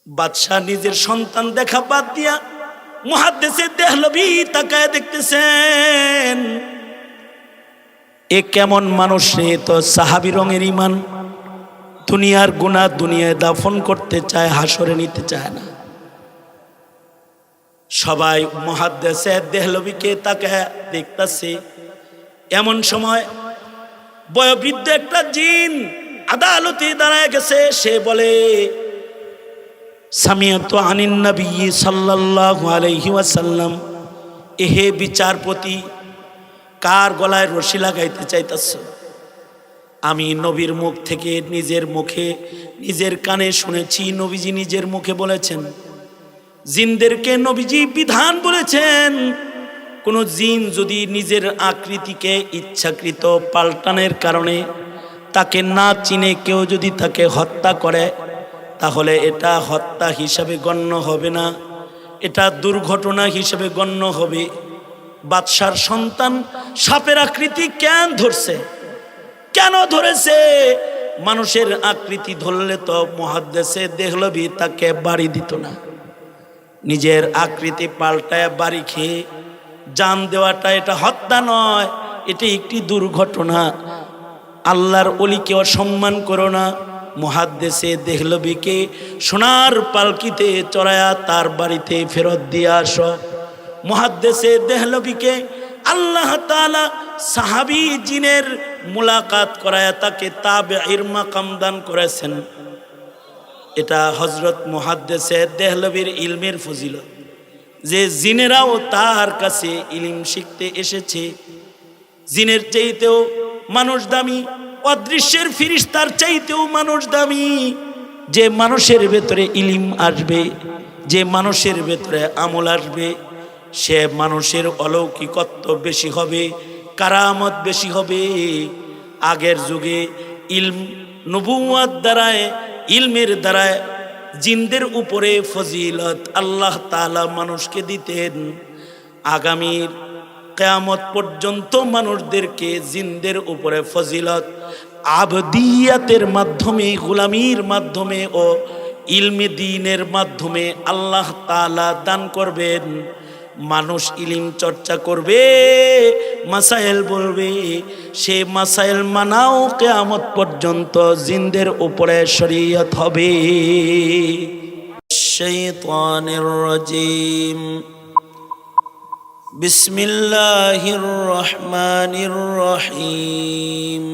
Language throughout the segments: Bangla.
বাদশাহ নিজের সন্তান দেখা বাদ দিয়া মুহাদ্দিসে দেহলভী তাকায় দেখতেছেন, এ কেমন মানুষ রে? তো সাহাবী রঙের ইমান, দুনিয়ার গুনাহ দুনিয়ায় দাফন করতে চায়, হাসরে নিতে চায় না। সবাই মুহাদ্দিসে দেহলভীকে তাকায় দেখতেছে। এমন সময় বয়োবৃদ্ধ একটা জিন আদালতে দাঁড়ায় গেছে। সে বলে, সামিয়াতু আনিন নবী সাল্লাল্লাহু আলাইহি ওয়াসাল্লাম, এহে বিচারপতি, কার গলায় রশি লাগাইতে চাইতেছ? আমি নবীর মুখ থেকে নিজের মুখে নিজের কানে শুনেছি, নবীজি নিজের মুখে বলেছেন, জিনদেরকে নবীজি বিধান বলেছেন, কোন জিন যদি নিজের আকৃতিকে ইচ্ছাকৃত পাল্টানোর কারণে তাকে না চিনে কেউ যদি তাকে হত্যা করে, তাহলে এটা হত্যা হিসাবে গণ্য হবে না, এটা দুর্ঘটনা হিসাবে গণ্য হবে। বাদশার সন্তান সাপের আকৃতি কেন ধরছে? কেন ধরেছে? মানুষের আকৃতি ধরলে তো মুহাদ্দিসে দেহলভী তাকে বাড়ি দিত না। নিজের আকৃতি পাল্টায় বাড়ি খেয়ে জান দেওয়াটা এটা হত্যা নয়, এটি একটি দুর্ঘটনা। আল্লাহর ওলিকে অসম্মান করো না। মুহাদ্দিসে দেহলভীকে সোনার পালকিতে চড়ায়া তার বাড়িতে ফেরত দিয়ে আসো। মুহাদ্দিসে দেহলভীকে আল্লাহ তাআলা সাহাবী জিনের মুলাকাত করায়া তাকে তাবেঈর মাকাম দান করেছেন। এটা হযরত মুহাদ্দিসে দেহলভীর ইলমের ফজিলত, যে জিনেরাও তার কাছে ইলম শিখতে এসেছে। জিনের চাইতেও মানুষ দামি, অদৃশ্যের ফিরিস্তার চাইতেও মানুষ দামি। যে মানুষের ভেতরে ইলম আসবে, যে মানুষের ভেতরে আমল আসবে, সে মানুষের অলৌকিকত্ব বেশি হবে, কারামত বেশি হবে। আগের যুগে ইলম নবুয়ত দ্বারায়, ইলমের দ্বারায় জিনদের উপরে ফজিলত আল্লাহ তাআলা মানুষকে দিতেন। আগামীর কিয়ামত পর্যন্ত মানুষদেরকে জিনদের উপরে ফজিলত আবদিয়াতের মাধ্যমে, গোলামির মাধ্যমে ও ইলমে দ্বীনের মাধ্যমে আল্লাহ তাআলা দান করবেন। মানুষ ইলম চর্চা করবে, মাসাইল বলবে, সে মাসাইল মানাও কিয়ামত পর্যন্ত জিনদের উপরে শরীয়ত হবে। শাইতানির রাজিম। বিসমিল্লাহির রহমানির রহিম।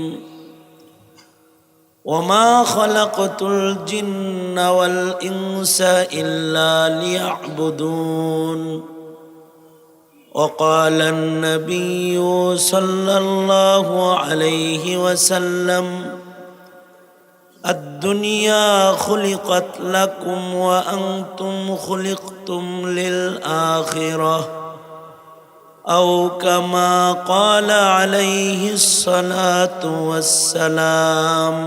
ওমা খালাকতুল জিন্না ওয়াল ইনসা ইল্লা লিয়াবুদুন। وقال النبي صلى الله عليه وسلم الدنيا خلقت لكم وأنتم خلقتم للآخرة أو كما قال عليه الصلاة والسلام.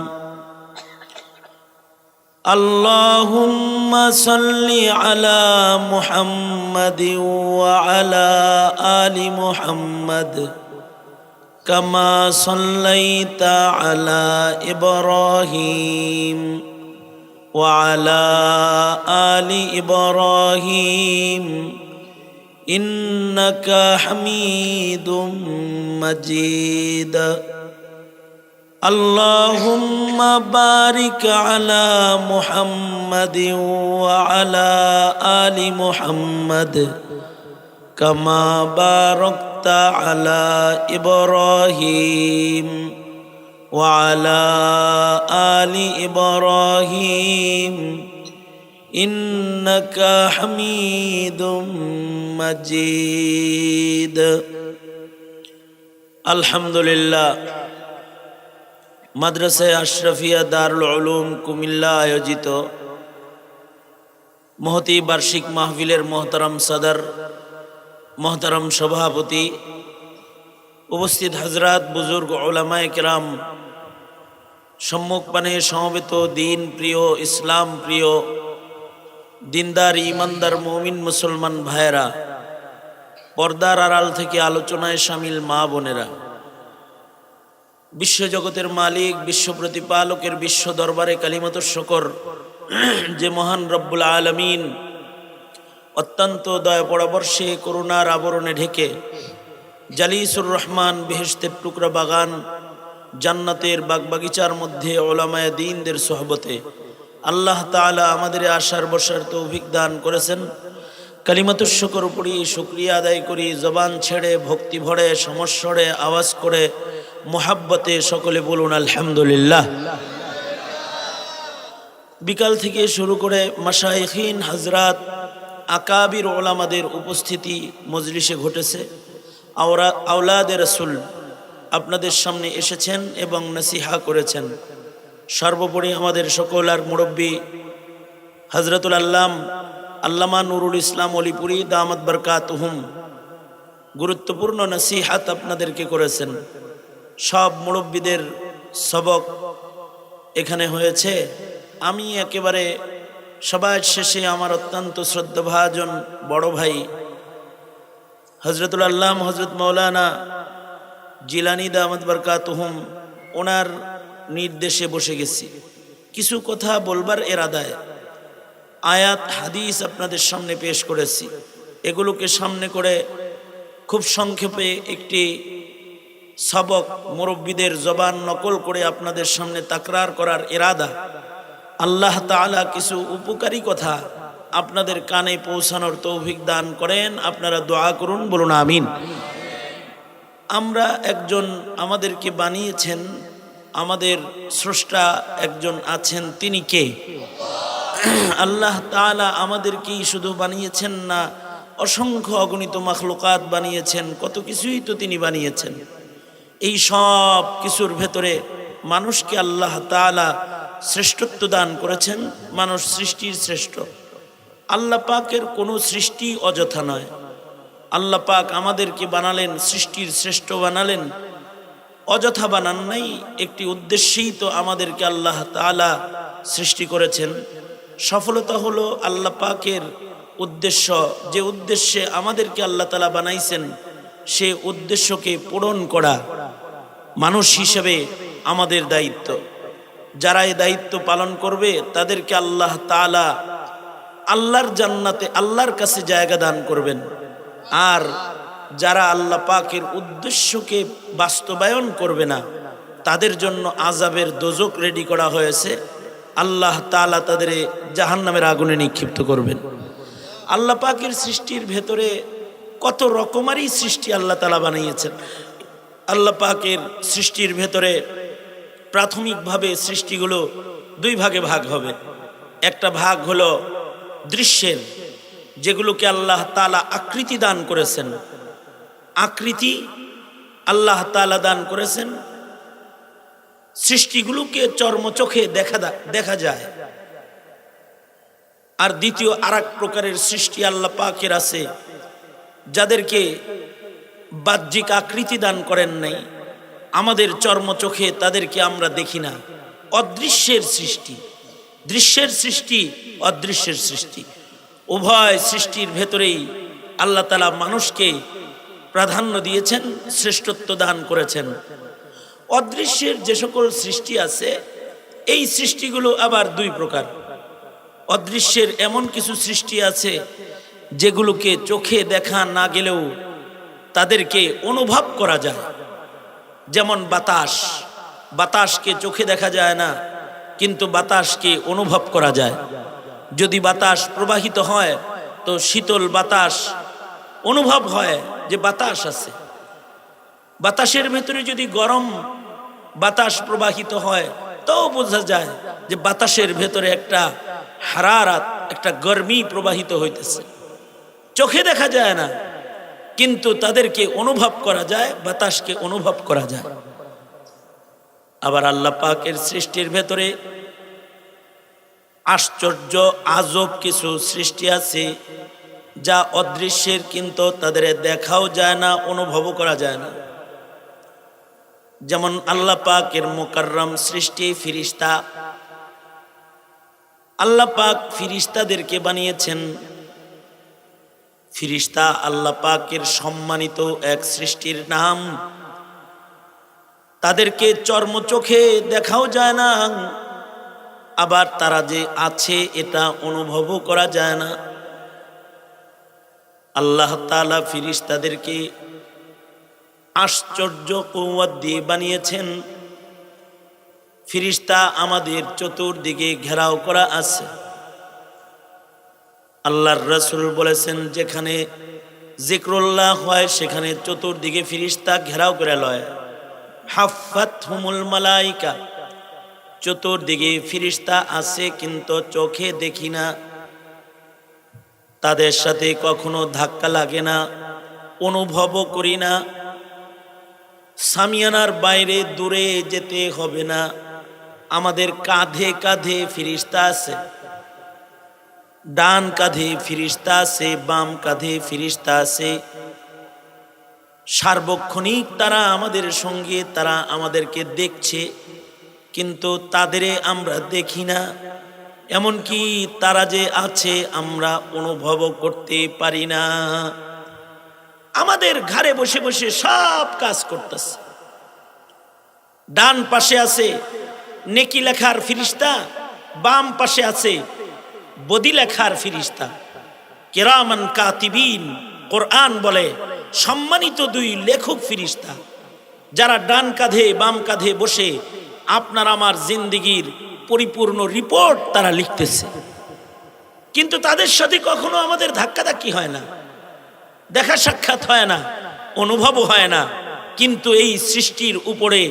اللهم صل على محمد وعلى آل محمد كما صليت على إبراهيم وعلى آل إبراهيم إنك حميد مجيد. اللهم بارك على محمد وعلى آل محمد كما باركت على إبراهيم وعلى آل إبراهيم إنك حميد مجيد. الحمد لله. মাদ্রাসা আশরাফিয়া দারুল উলুম কুমিল্লা আয়োজিত মহতি বার্ষিক মাহফিলের মোহতারাম সদর, মোহতারাম সভাপতি, উপস্থিত হযরত বুজুর্গ উলামায়ে কেরাম, সম্মুখপানে সমবেত দিন প্রিয়, ইসলাম প্রিয়, দিনদার ইমানদার মুমিন মুসলমান ভাইয়েরা, পর্দার আড়াল থেকে আলোচনায় শামিল মা বোনেরা, বিশ্বজগতের মালিক, বিশ্ব প্রতিপালকের বিশ্ব দরবারে কালিমাতুশ শুকর যে মহান রব্বুল আলামিন অত্যন্ত দয়া পরবর্ষে করুণার আবরণে ঢেকে জালিসুর রহমান বেহেশতের টুকরা বাগান জান্নাতের বাগবাগিচার মধ্যে ওলামায়ে দ্বীনদের সোহবতে আল্লাহ তাআলা আমাদের আসার বসার তৌফিক দান করেছেন। কালিমাতুশ শুকর পড়ি, শুকরিয়া আদায় করি, জবান ছেড়ে ভক্তি ভরে সমস্বরে আওয়াজ করে মোহাব্বতে সকলে বলুন আলহামদুলিল্লাহ। বিকাল থেকে শুরু করে মাশায়েখিন হযরত আকাবির ওলামাদের উপস্থিতি মজলিসে ঘটেছে। আওলাদে রাসূল আপনাদের সামনে এসেছেন এবং নসিহা করেছেন। সর্বোপরি আমাদের সকলার মুরব্বী হযরতুল আল্লামা নুরুল ইসলাম অলিপুরি দামাত বরকাতুহুম গুরুত্বপূর্ণ নসিহাত আপনাদেরকে করেছেন। সব মুরব্বীদের সবক এখানে হয়েছে। আমি একেবারে সবার শেষে আমার অত্যন্ত শ্রদ্ধাভাজন বড় ভাই হযরতুল হযরত মাওলানা জিলানী দামাত বরকাতুহুম ওনার নির্দেশে বসে গেছি। কিছু কথা বলবার এরাদায় আয়াত হাদিস আপনাদের সামনে পেশ করেছি। এগুলোকে সামনে করে খুব সংক্ষেপে একটি সবক মুরব্বীদের জবান নকল করে আপনাদের সামনে তাকরার করার ইরাদা। আল্লাহ তাআলা কিছু উপকারী কথা আপনাদের কানে পৌঁছানোর তৌফিক দান করেন। আপনারা দোয়া করুন, বলুন আমিন। আমরা একজন আমাদেরকে বানিয়েছেন, আমাদের স্রষ্টা একজন আছেন, তিনি কে? আল্লাহ তাআলা আমাদেরকেই শুধু বানিয়েছেন না, অসংখ্য অগণিত মাখলুকাত বানিয়েছেন, কত কিছুই তো তিনি বানিয়েছেন। এই সব কিছুর ভেতরে মানুষকে আল্লাহ তাআলা শ্রেষ্ঠত্ব দান করেছেন। মানুষ সৃষ্টির শ্রেষ্ঠ। আল্লাহ পাকের কোনো সৃষ্টি অযথা নয়। আল্লাহ পাক আমাদেরকে বানালেন, সৃষ্টির শ্রেষ্ঠ বানালেন, অযথা বানান নাই। একটি উদ্দেশ্যেই তো আমাদেরকে আল্লাহ তাআলা সৃষ্টি করেছেন। সফলতা হলো আল্লাহ পাকের উদ্দেশ্য। যে উদ্দেশ্যে আমাদেরকে আল্লাহ তাআলা বানাইছেন সে উদ্দেশ্যকে পূরণ করা মানুষ হিসেবে আমাদের দায়িত্ব। যারা এই দায়িত্ব পালন করবে তাদেরকে আল্লাহ তাআলা আল্লাহর জান্নাতে আল্লাহর কাছে জায়গা দান করবেন। আর যারা আল্লাহ পাকের উদ্দেশ্যকে বাস্তবায়ন করবে না তাদের জন্য আযাবের দোজক রেডি করা হয়েছে। আল্লাহ তাআলা তাদের জাহান্নামের আগুনে নিক্ষিপ্ত করবেন। আল্লাহ পাকের সৃষ্টির ভেতরে কত রকমারই সৃষ্টি আল্লাহ তাআলা বানিয়েছেন। আল্লাহ পাকের সৃষ্টির ভেতরে প্রাথমিকভাবে সৃষ্টিগুলো দুই ভাগে ভাগ হবে। একটা ভাগ হলো দৃশ্যের, যেগুলোকে আল্লাহ তাআলা আকৃতি দান করেছেন। আকৃতি আল্লাহ তাআলা দান করেছেন, সৃষ্টিগুলোকে চর্মচোখে দেখা যায়। আর দ্বিতীয় আরেক প্রকারের সৃষ্টি আল্লাহ পাকের আছে যাদেরকে বাহ্যিক আকৃতি দান করেন নাই, আমাদের চর্মচোখে তাদেরকে আমরা দেখি না। অদৃশ্যের সৃষ্টি, দৃশ্যের সৃষ্টি, অদৃশ্যের সৃষ্টি, উভয় সৃষ্টির ভেতরেই আল্লাহ তাআলা মানুষকে প্রাধান্য দিয়েছেন, শ্রেষ্ঠত্ব দান করেছেন। অদৃশ্যের যে সকল সৃষ্টি আছে এই সৃষ্টিগুলো আবার দুই প্রকার। অদৃশ্যের এমন কিছু সৃষ্টি আছে যেগুলোকে চোখে দেখা না গেলেও তাদেরকে অনুভব করা যায়। যেমন বাতাস, বাতাসকে চোখে দেখা যায় না কিন্তু বাতাসকে অনুভব করা যায়। যদি বাতাস প্রবাহিত হয় তো শীতল বাতাস অনুভব হয় যে বাতাস আছে। বাতাসের ভেতরে যদি গরম বাতাস প্রবাহিত হয় তাও বোঝা যায় যে বাতাসের ভেতরে একটা হারারাত, একটা গরমি প্রবাহিত হইতেছে। চোখে দেখা যায় না কিন্তু তাদেরকে অনুভব করা যায়, বাতাসকে অনুভব করা যায়। আবার আল্লাহ পাকের সৃষ্টির ভেতরে আশ্চর্য আজব কিছু সৃষ্টি আছে যা অদৃশ্যের, কিন্তু তাদের দেখাও যায় না, অনুভবও করা যায় না। যেমন আল্লাহ পাকের মুকাররম সৃষ্টি ফিরিস্তা। আল্লাহ পাক ফিরিস্তাদেরকে বানিয়েছেন। ফিরিস্তা আল্লাহ পাকের সম্মানিত এক সৃষ্টির নাম। তাদেরকে চর্মচোখে দেখাও যায় না, আবার তারা যে আছে এটা অনুভবও করা যায় না। আল্লাহ তাআলা ফেরেশতাদেরকে আশ্চর্য কুওয়াত দিয়ে বানিয়েছেন। ফেরেশতা আমাদের চতুর্দিকে ঘেরাও করা আছে। আল্লাহর রাসূল বলেছেন, যেখানে জিক্রুল্লাহ হয় সেখানে চতুর্দিকে ফেরেশতা ঘেরাও করে লয়। হাফাতহুমুল মালাইকা, চতুর্দিকে ফেরেশতা আছে কিন্তু চোখে দেখি না, তাদের সাথে কখনো ধাক্কা লাগে না, অনুভবও করি না। সামিয়ানার বাইরে দূরে যেতে হবে না, আমাদের কাঁধে কাঁধে ফেরেশতা আছে। ডান কাঁধে ফেরেশতা আছে, বাম কাঁধে ফেরেশতা আছে। সার্বক্ষণিক তারা আমাদের সঙ্গে, তারা আমাদেরকে দেখছে, কিন্তু তাদের আমরা দেখি না। এমনকি তারা যে আছে আমরা অনুভব করতে পারি না। আমাদের ঘরে বসে বসে সব কাজ করতেছে। ডান পাশে আছে নেকি লেখার ফেরেশতা, বাম পাশে আছে বদি লেখার ফেরেশতা। কিরামান কাতিবিন, কোরআন বলে সম্মানিত দুই লেখক ফেরেশতা, যারা ডান কাঁধে বাম কাঁধে বসে আপনার আমার জিন্দেগির পরিপূর্ণ রিপোর্ট তারা লিখতেছে। কিন্তু তাদের সাথে কখনো আমাদের ধাক্কাধাক্কি হয় না, দেখা সাক্ষাৎ হয় না, অনুভব হয় না। কিন্তু এই সৃষ্টির উপরে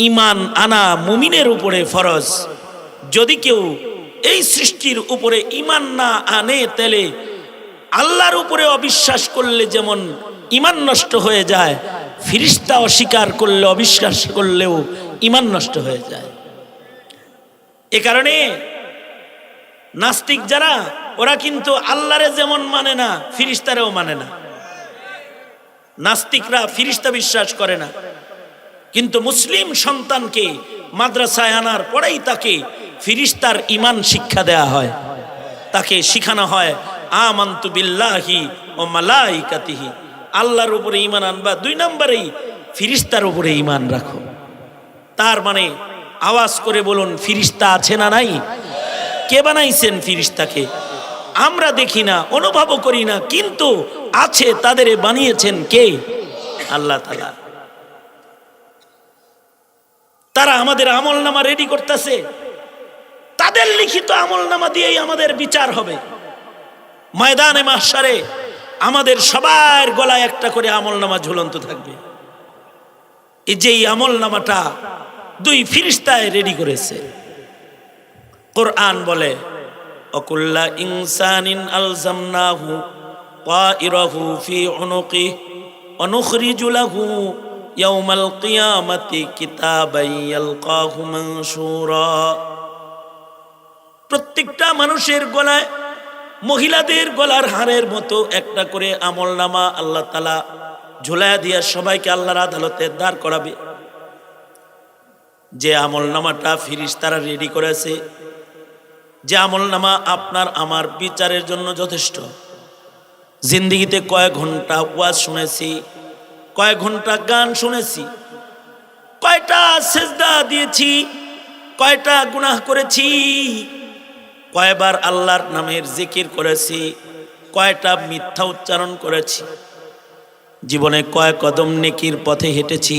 ঈমান আনা মুমিনের উপরে ফরজ। যদি কেউ এই সৃষ্টির উপরে ঈমান না আনে, তাহলে আল্লাহর উপরে অবিশ্বাস করলে যেমন ঈমান নষ্ট হয়ে যায়, ফেরেশতা অস্বীকার করলে, অবিশ্বাস করলেও ঈমান নষ্ট হয়ে যায়। এ কারণে নাস্তিক যারা, ওরা কিন্তু আল্লাহরে যেমন মানে না, ফেরেশতারেও মানে না। নাস্তিকরা ফেরেশতা বিশ্বাস করে না, কিন্তু মুসলিম সন্তানকে মাদ্রাসায় আনার পরেই তাকে ফেরেশতার ঈমান শিক্ষা দেয়া হয়। তাকে শিখানো হয় আমানতু বিল্লাহি ওয়া মালাইকাতিহি, আল্লাহর উপরে ঈমান আনবা, 2 নম্বরেই ফেরেশতার উপরে ঈমান রাখো। তার মানে আওয়াজ করে বলুন, ফেরেশতা আছে না নাই? কে বানাইছেন ফেরেশতাকে? আমরা দেখি না, অনুভবও করি না, কিন্তু আছে। তাদের বানিয়েছেন কে? আল্লাহ তাআলা। তারা আমাদের আমলনামা রেডি করতেছে। তাদের লিখিত আমলনামা দিয়েই আমাদের বিচার হবে। ময়দানে মাহশারে আমাদের সবার গলায় একটা করে আমলনামা ঝুলন্ত থাকবে। এই যে আমলনামাটা 2 ফেরেশতায় রেডি করেছে। কোরআন বলে, অকুল্লা ইনসানিন আলজামনাহু তাইরাহু ফি উনুকি ওয়া নুখরিজু লাহু ইয়াওমাল কিয়ামাতি কিতাবান ইয়ালকাহু মানশুরা। প্রত্যেকটা মানুষের গলায়, মহিলাদের গলার হারের মতো একটা করে আমলনামা আল্লাহ তাআলা ঝুলায়া দিয়ে সবাইকে আল্লাহর আদালতে দাঁড় করাবে। যে আমলনামাটা ফেরেশতারা রেডি করেছে, যে আমলনামা আপনার আমার বিচারের জন্য যথেষ্ট। জিন্দেগিতে কয়েক ঘন্টা ওয়াজ শুনেছি, কয়েক ঘন্টা গান শুনেছি, কয়টা সেজদা দিয়েছি, কয়টা গুনাহ করেছি, কয়বার আল্লাহর নামের জিকির করেছি, কয়টা মিথ্যা উচ্চারণ করেছি, জীবনে কয় কদম নেকির পথে হেঁটেছি,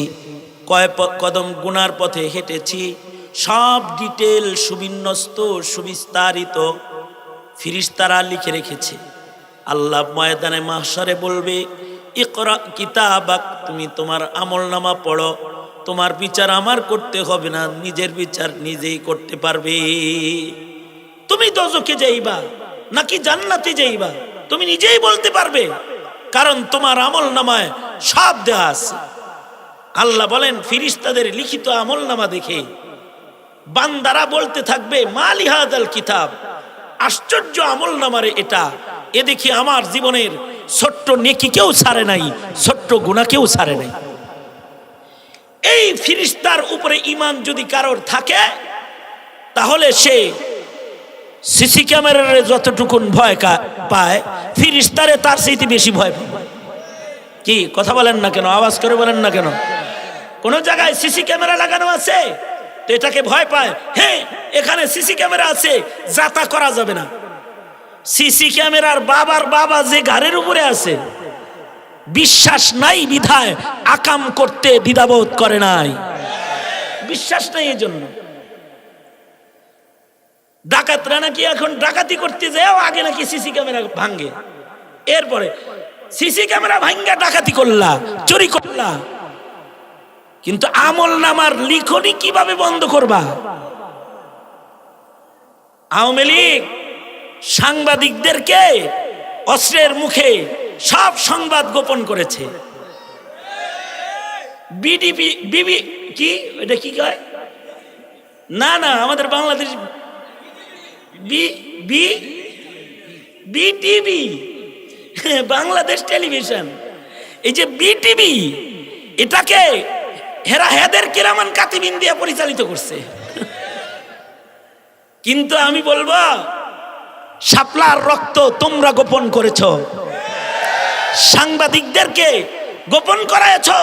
কয় কদম গুনার পথে হেঁটেছি, সব ডিটেল সুবিন্যস্ত সুবিস্তারিত ফেরেশতারা লিখে রেখেছে। আল্লাহ ময়দানে মাহশারে বলবে, ইকরা কিতাবাক, তুমি তোমার আমলনামা পড়ো, তোমার বিচার আমার করতে হবে না, নিজের বিচার নিজেই করতে পারবে। তুমি দোজখে যাইবা নাকি জান্নাতে যাইবা তুমি নিজেই বলতে পারবে, কারণ তোমার আমলনামায় সব দেয়া আছে। আল্লাহ বলেন, ফেরেশতাদের লিখিত আমলনামা দেখে বান্দারা বলতে থাকবে, মালি হাযাল কিতাব, আশ্চর্য আমলনামারে এটা। এ দেখি আমার জীবনের ছোট্ট নেকি কেউ ছাড়ে নাই, ছোট্ট গুনাহ কেউ ছাড়ে নাই। এই ফেরেশতার উপরে ঈমান যদি কারোর থাকে, তাহলে সে সিসি ক্যামেরার যতটুকুন ভয় পায়, ফেরেশতারে তার চাইতে বেশি ভয় পায়। কি কথা বলেন না কেন? আওয়াজ করে বলেন না কেন? কোন জায়গায় সিসি ক্যামেরা লাগানো আছে? তো এটাকে ভয় পায়, হ্যাঁ এখানে সিসি ক্যামেরা আছে, যাতা করা যাবে না। সিসি ক্যামেরার বাবার বাবা যে ঘাড়ের উপরে আছে, বিশ্বাস নাই বিধায় আকাম করতে দ্বিধাবোধ করে নাই, বিশ্বাস নাই। এই জন্য ডাকাতরা নাকি এখন ডাকাতি করতে যায় আগে নাকি সিসি ক্যামেরা ভাঙ্গে, এরপরে সিসি ক্যামেরা ভাঙ্গা ডাকাতি করলা, চুরি করলা, কিন্তু আমল নামার লিখনি কিভাবে বন্ধ করবা? আওয়ামী লীগ সাংবাদিকদেরকে অস্ত্রের মুখে সব সংবাদ গোপন করেছে। বিডিপি বিবি কি এটা কি কয় না না আমাদের বাংলাদেশ বিটিভি বাংলাদেশ টেলিভিশন, এই যে বিটিভি এটাকে হেরা হেদের কিরামান কাতিবিন দিয়ে পরিচালিত করছে। কিন্তু আমি বলবো শাপলার রক্ত তোমরা গোপন করেছো, সাংবাদিকদেরকে গোপন করায়ছো,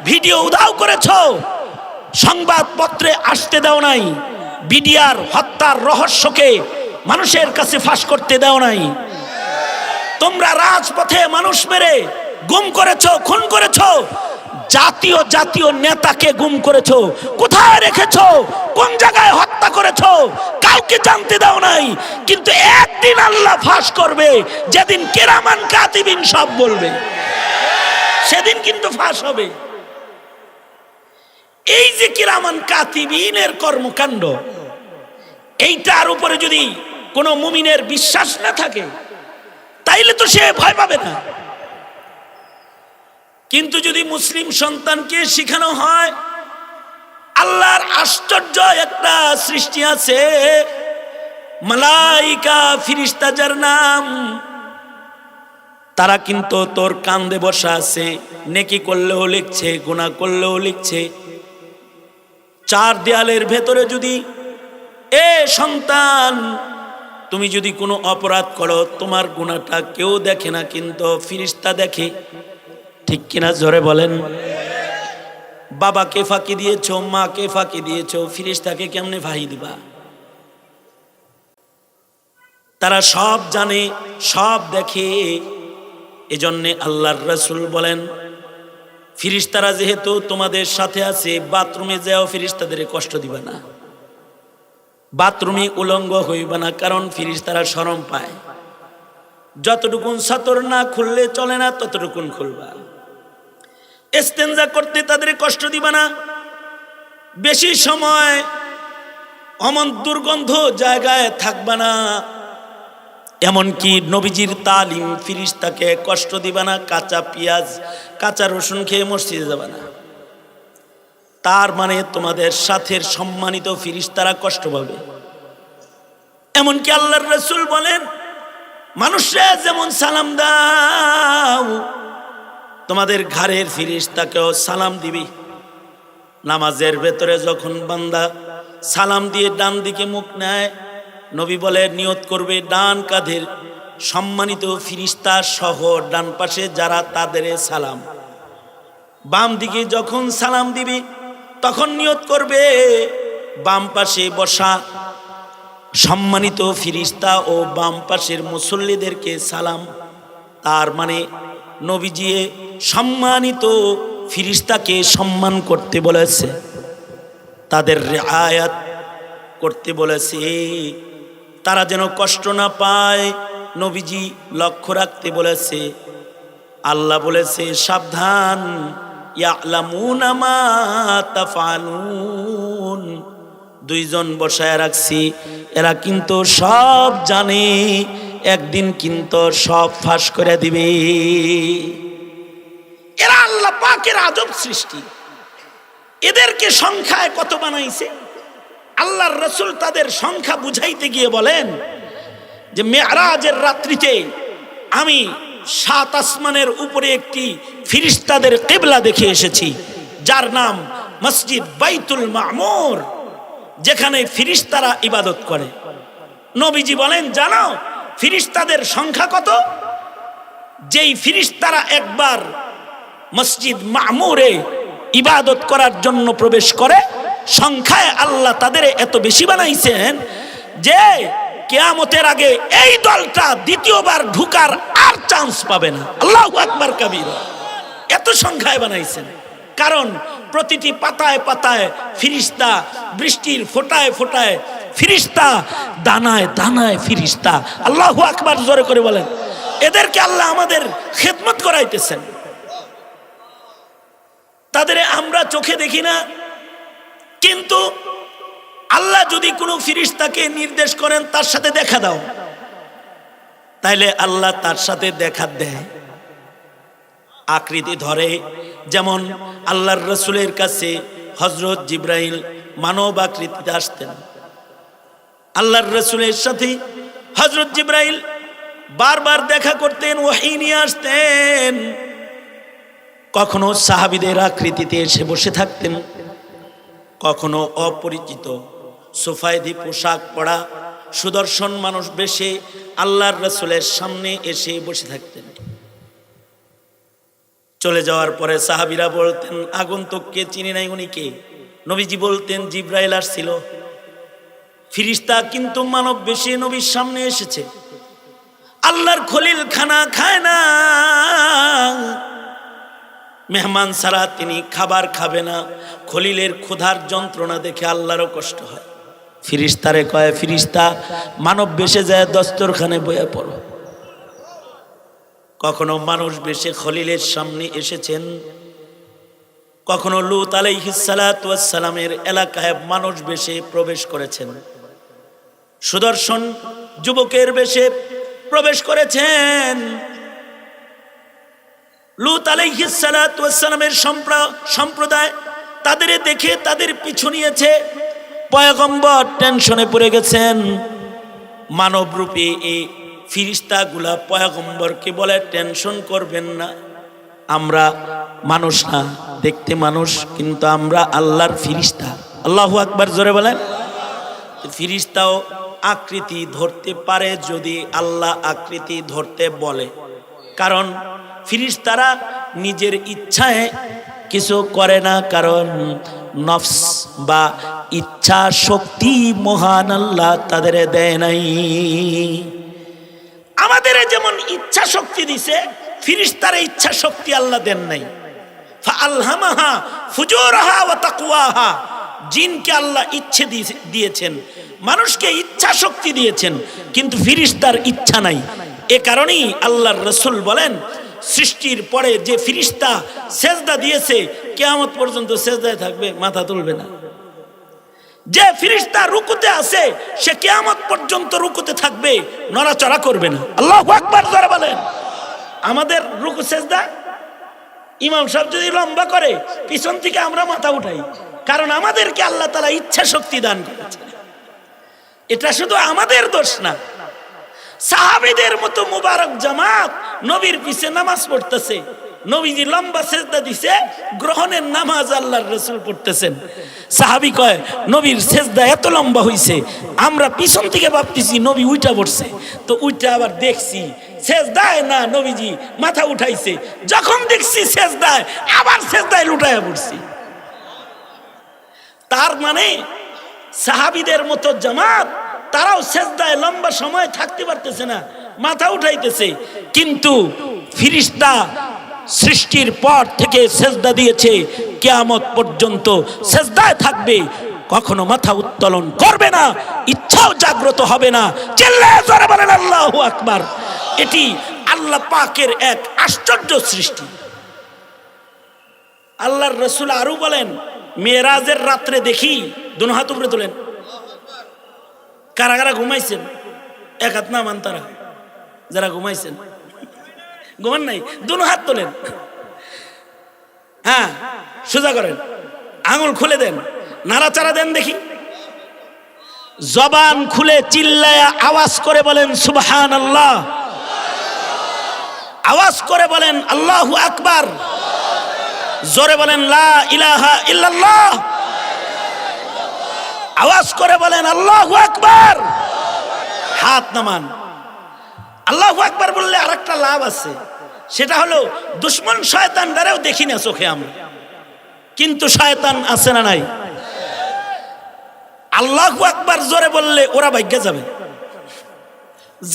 ভিডিও উধাও করেছো, সংবাদপত্রে আসতে দাও নাই, বিডিআর হত্যার রহস্যকে মানুষের কাছে ফাঁস করতে দাও নাই, তোমরা রাজপথে মানুষ মেরে গুম করেছো, খুন করেছো, জাতীয় জাতীয় নেতাকে গুম করেছো, কোথায় রেখেছো, কোন জায়গায় হত্যা করেছো কাউকে জানতে দাও নাই। কিন্তু একদিন আল্লাহ ফাঁস করবে, যেদিন কিরামান কাতিবিন সব বলবে, সেদিন কিন্তু ফাঁস হবে। এই যে কিরামান কাতিবিনের কর্মকাণ্ড, এইটার উপরে যদি কোনো মুমিনের বিশ্বাস না থাকে তাইলে তো সে ভয় পাবে না। কিন্তু যদি মুসলিম সন্তানকে শেখানো হয় আল্লাহর আশ্চর্য একটা সৃষ্টি আছে, মালাইকা ফিরিস্তা যার নাম, তারা কিন্তু তোর কান্দে বসা আছে, নেকি করলেও লিখছে, গুনাহ করলেও লিখছে। চার দেয়ালের ভেতরে যদি এ সন্তান তুমি যদি কোনো অপরাধ করো, তোমার গুনাহটা কেউ দেখে না, কিন্তু ফিরিস্তা দেখে, ঠিক কিনা জোরে বলেন? বাবাকে ফাঁকি দিয়েছো, মাকে ফাঁকি দিয়েছো, ফিরিস্তাকে কেমনে ফাঁকি দিবা? তারা সব জানে, সব দেখে। এজন্যে আল্লাহর রাসূল বলেন ফিরিস্তারা যেহেতু তোমাদের সাথে আছে, বাথরুমে যাও ফিরিস্তাদের কষ্ট দিবা না, বাথরুমে উলঙ্গ হইবা না, কারণ ফিরিস্তারা শরম পায়। যতটুকুন সাতর না খুললে চলে না ততটুকুন খুলবা। ইস্তেনজা করতে তাদের কষ্ট দিবা না, বেশি সময় অমন দুর্গন্ধ জায়গায় থাকবা না। এমনকি নবীজির তালিম, ফিরিস্তাকে কষ্ট দিবা না, কাঁচা পেঁয়াজ কাঁচা রসুন খেয়ে মসজিদে যাবা না। তার মানে তোমাদের সাথের সম্মানিত ফিরিস্তারা কষ্ট পাবে। এমনকি আল্লাহর রাসূল বলেন মানুষরা যেমন সালাম দাও, তোমাদের ঘরের ফিরিস্তাকেও সালাম দিবি। নামাজের ভেতরে যখন বান্দা সালাম দিয়ে ডান দিকে মুখ নেয়, নবী বলে নিয়ত করবে ডান কাঁধের সম্মানিত ফিরিস্তা সহ ডান পাশে যারা, তাদের সালাম। বাম দিকে যখন সালাম দিবি তখন নিয়ত করবে বাম পাশে বসা সম্মানিত ফিরিস্তা ও বাম পাশের মুসল্লিদেরকে সালাম। তার মানে নবীজি সম্মানিত ফিরিস্তাকে সম্মান করতে বলেছে, তাদের রিআয়াত করতে বলেছে, তারা যেন কষ্ট না পায় নবীজি লক্ষ্য রাখতে বলেছে। আল্লাহ বলেছে সাবধান, ইয়ালামুনা মা তাফআলুন, দুইজন বসায় রাখছি, এরা কিন্তু সব জানে, একদিন কিন্তু সব ফাঁস করে দিবে। এরা আল্লাহ পাকের আজব সৃষ্টি, এদেরকে সংখ্যায় কত বানাইছে। আল্লাহর রাসূল তাদের সংখ্যা বুঝাইতে গিয়ে বলেন যে মেরাজের রাত্রিতে আমি 7 আসমানের উপরে একটি ফিরিস্তাদের কিবলা দেখে এসেছি, যার নাম মসজিদ বাইতুল মামুর, যেখানে ফিরিস্তারা ইবাদত করে। নবীজি বলেন জানো ফিরিস্তাদের সংখ্যা কত? যেই ফিরিস্তারা একবার মসজিদ মামুরে ইবাদত করার জন্য প্রবেশ করে, সংখ্যায় আল্লাহ তাদের এত বেশি বানাইছেন যে কিয়ামতের আগে এই দলটা দ্বিতীয়বার ঢুকার আর চান্স পাবে না। আল্লাহু আকবার কাবীরা। এত সংখ্যায় বানাইছেন, কারণ প্রতিটি পাতায় পাতায় ফিরিস্তা, বৃষ্টির ফোঁটায় ফোঁটায় ফিরিস্তা, দানায় দানায় ফিরিস্তা। আল্লাহু আকবার জোরে করে বলেন। এদেরকে আল্লাহ আমাদের খেদমত করাইতেছেন। তাদের আমরা চোখে দেখি না, কিন্তু আল্লাহ যদি কোনো ফিরিস্তাকে নির্দেশ করেন তার সাথে দেখা দাও, তাইলে আল্লাহ তার সাথে দেখা দেয়, আকৃতি ধরে। যেমন আল্লাহর রসুলের কাছে হযরত জিবরাইল মানব আকৃতিতে আসতেন। আল্লাহর রসুলের সাথে হযরত জিবরাইল বারবার দেখা করতেন, ওহী নিয়ে আসতেন। কখনো সাহাবীদের আকৃতিতে এসে বসে থাকতেন, কখনো অপরিচিত সুফায়দি পোশাক পরা সুদর্শন মানুষ বেশে আল্লাহর রসুলের সামনে এসে বসে থাকতেন। চলে যাওয়ার পরে সাহাবীরা বলতেন, আগন্তুককে চিনি নাই, উনি কে? নবীজি বলতেন, জিবরাইল আসছিল। ফিরিস্তা কিন্তু মানব বেশে নবীর সামনে এসেছে। আল্লাহর খলিল খানা খায় না, মেহমান ছাড়া তিনি খাবার খাবে না। খলিলের ক্ষুধার যন্ত্রণা দেখে আল্লাহরও কষ্ট হয়। ফিরিস্তারে কয়, ফিরিস্তা মানব বেশে যায় দস্তরখানে বইয়া পড়ো। কখনো মানুষ বেশে খলিলের সামনে এসেছেন, কখনো লূত আলাইহিস সালাতু ওয়াস সালামের এলাকায় মানুষ বেশে প্রবেশ করেছেন, সুদর্শন যুবকের বেশে প্রবেশ করেছেন। লূত আলাইহিস সালাতু ওয়াস সালামের সম্প্রদায় তাদের দেখে তাদের পিছু নিয়েছে। পয়গম্বর টেনশনে পড়ে গেছেন। মানবরূপী এই ফিরিস্তাগুলা পয়গম্বরকে বলে, টেনশন করবেন না, আমরা মানুষ না, দেখতে মানুষ, কিন্তু আমরা আল্লাহর ফিরিস্তা। আল্লাহু আকবার জোরে বলেন। ফিরিস্তাও আকৃতি ধরতে পারে যদি আল্লাহ আকৃতি ধরতে বলে, কারণ ফিরিস্তারা নিজের ইচ্ছায় কিছু করে না, কারণ নফস বা ইচ্ছা শক্তি মহান আল্লাহ তাদের দেয় নাই। আমাদের যেমন ইচ্ছা শক্তি দিছে, ফিরিস্তারে ইচ্ছা শক্তি আল্লাহ দেন নাই। ফাআলহামাহা ফুজুরাহা ওয়া তাকওয়াহা। জিনকে আল্লাহ ইচ্ছে দিয়েছেন, মানুষকে ইচ্ছা শক্তি দিয়েছেন, কিন্তু ফিরিস্তার ইচ্ছা নাই। এ কারণেই আল্লাহর রাসূল বলেন, সৃষ্টির পরে যে ফিরিস্তা সেজদা দিয়েছে কিয়ামত পর্যন্ত সেজদায় থাকবে, মাথা তুলবে না। যে ফিরিস্তা রুকুতে আছে সে কিয়ামত পর্যন্ত রুকুতে থাকবে, নড়াচড়া করবে না। আল্লাহু আকবার জোরে বলেন। আমাদের রুকু সেজদা ইমাম সাহেব যদি লম্বা করে, পিছন থেকে আমরা মাথা উঠাই, কারণ আমাদেরকে আল্লাহ তাআলা ইচ্ছা শক্তি দান করেছে। এটা শুধু আমাদের দোষ না। সাহাবীদের মতো মুবারক জামাত নবীর পিছে নামাজ পড়তেছে, নবীজি লম্বা সেজদা দিছে, গ্রহণের নামাজ আল্লাহর রাসূল পড়তেছেন। সাহাবী কয়, নবীর সেজদা এত লম্বা হইছে, আমরা পিছন থেকে ভাবতেছি নবী উইটা পড়ছে, তো উইটা আবার দেখছি সেজদায় না, নবীজি মাথা উঠাইছে। যখন দেখছি সেজদায়, আবার সেজদায় লুটায়া পড়ছি। তার মানে সাহাবীদের মতো জামাত তারাও সেজদায় লম্বা সময় থাকতে পারতেছে না, মাথা উঠাইতেছে। কিন্তু ফিরিস্তা সৃষ্টির পর থেকে সেজদা দিয়েছে, কিয়ামত পর্যন্ত সেজদায় থাকবে, কখনো মাথা উত্তোলন করবে না, ইচ্ছাও জাগ্রত হবে না। চিল্লায়ে জোরে বলেন আল্লাহু আকবার। এটি আল্লাহ পাকের এক আশ্চর্য সৃষ্টি। আল্লাহর রাসূল আরো বলেন, মেরাজের রাত্রে দেখি, দুনো হাত উপরে তোলেন, কারা কারা ঘুমাইছেন? এক হাত নামান, তারা যারা ঘুমাইছেন। ঘুমান নাই, দুনো হাত তোলেন, হ্যাঁ সোজা করেন, আঙুল খুলে দেন, নাড়াচাড়া দেন দেখি। জবান খুলে চিল্লায়া আওয়াজ করে বলেন সুবহানাল্লাহ, আওয়াজ করে বলেন আল্লাহু আকবার, জোরে বলেন লা ইলাহা ইল্লাল্লাহ, আওয়াজ করে বলেন আল্লাহু আকবার। হাত নামান। আল্লাহু আকবার বললে আরেকটা লাভ আছে, সেটা হলো দুশমন শয়তান দ্বারাও দেখি না চোখে আমরা, কিন্তু শয়তান আছে না নাই? আল্লাহু আকবার জোরে বললে ওরা ভাগ্যে যাবে,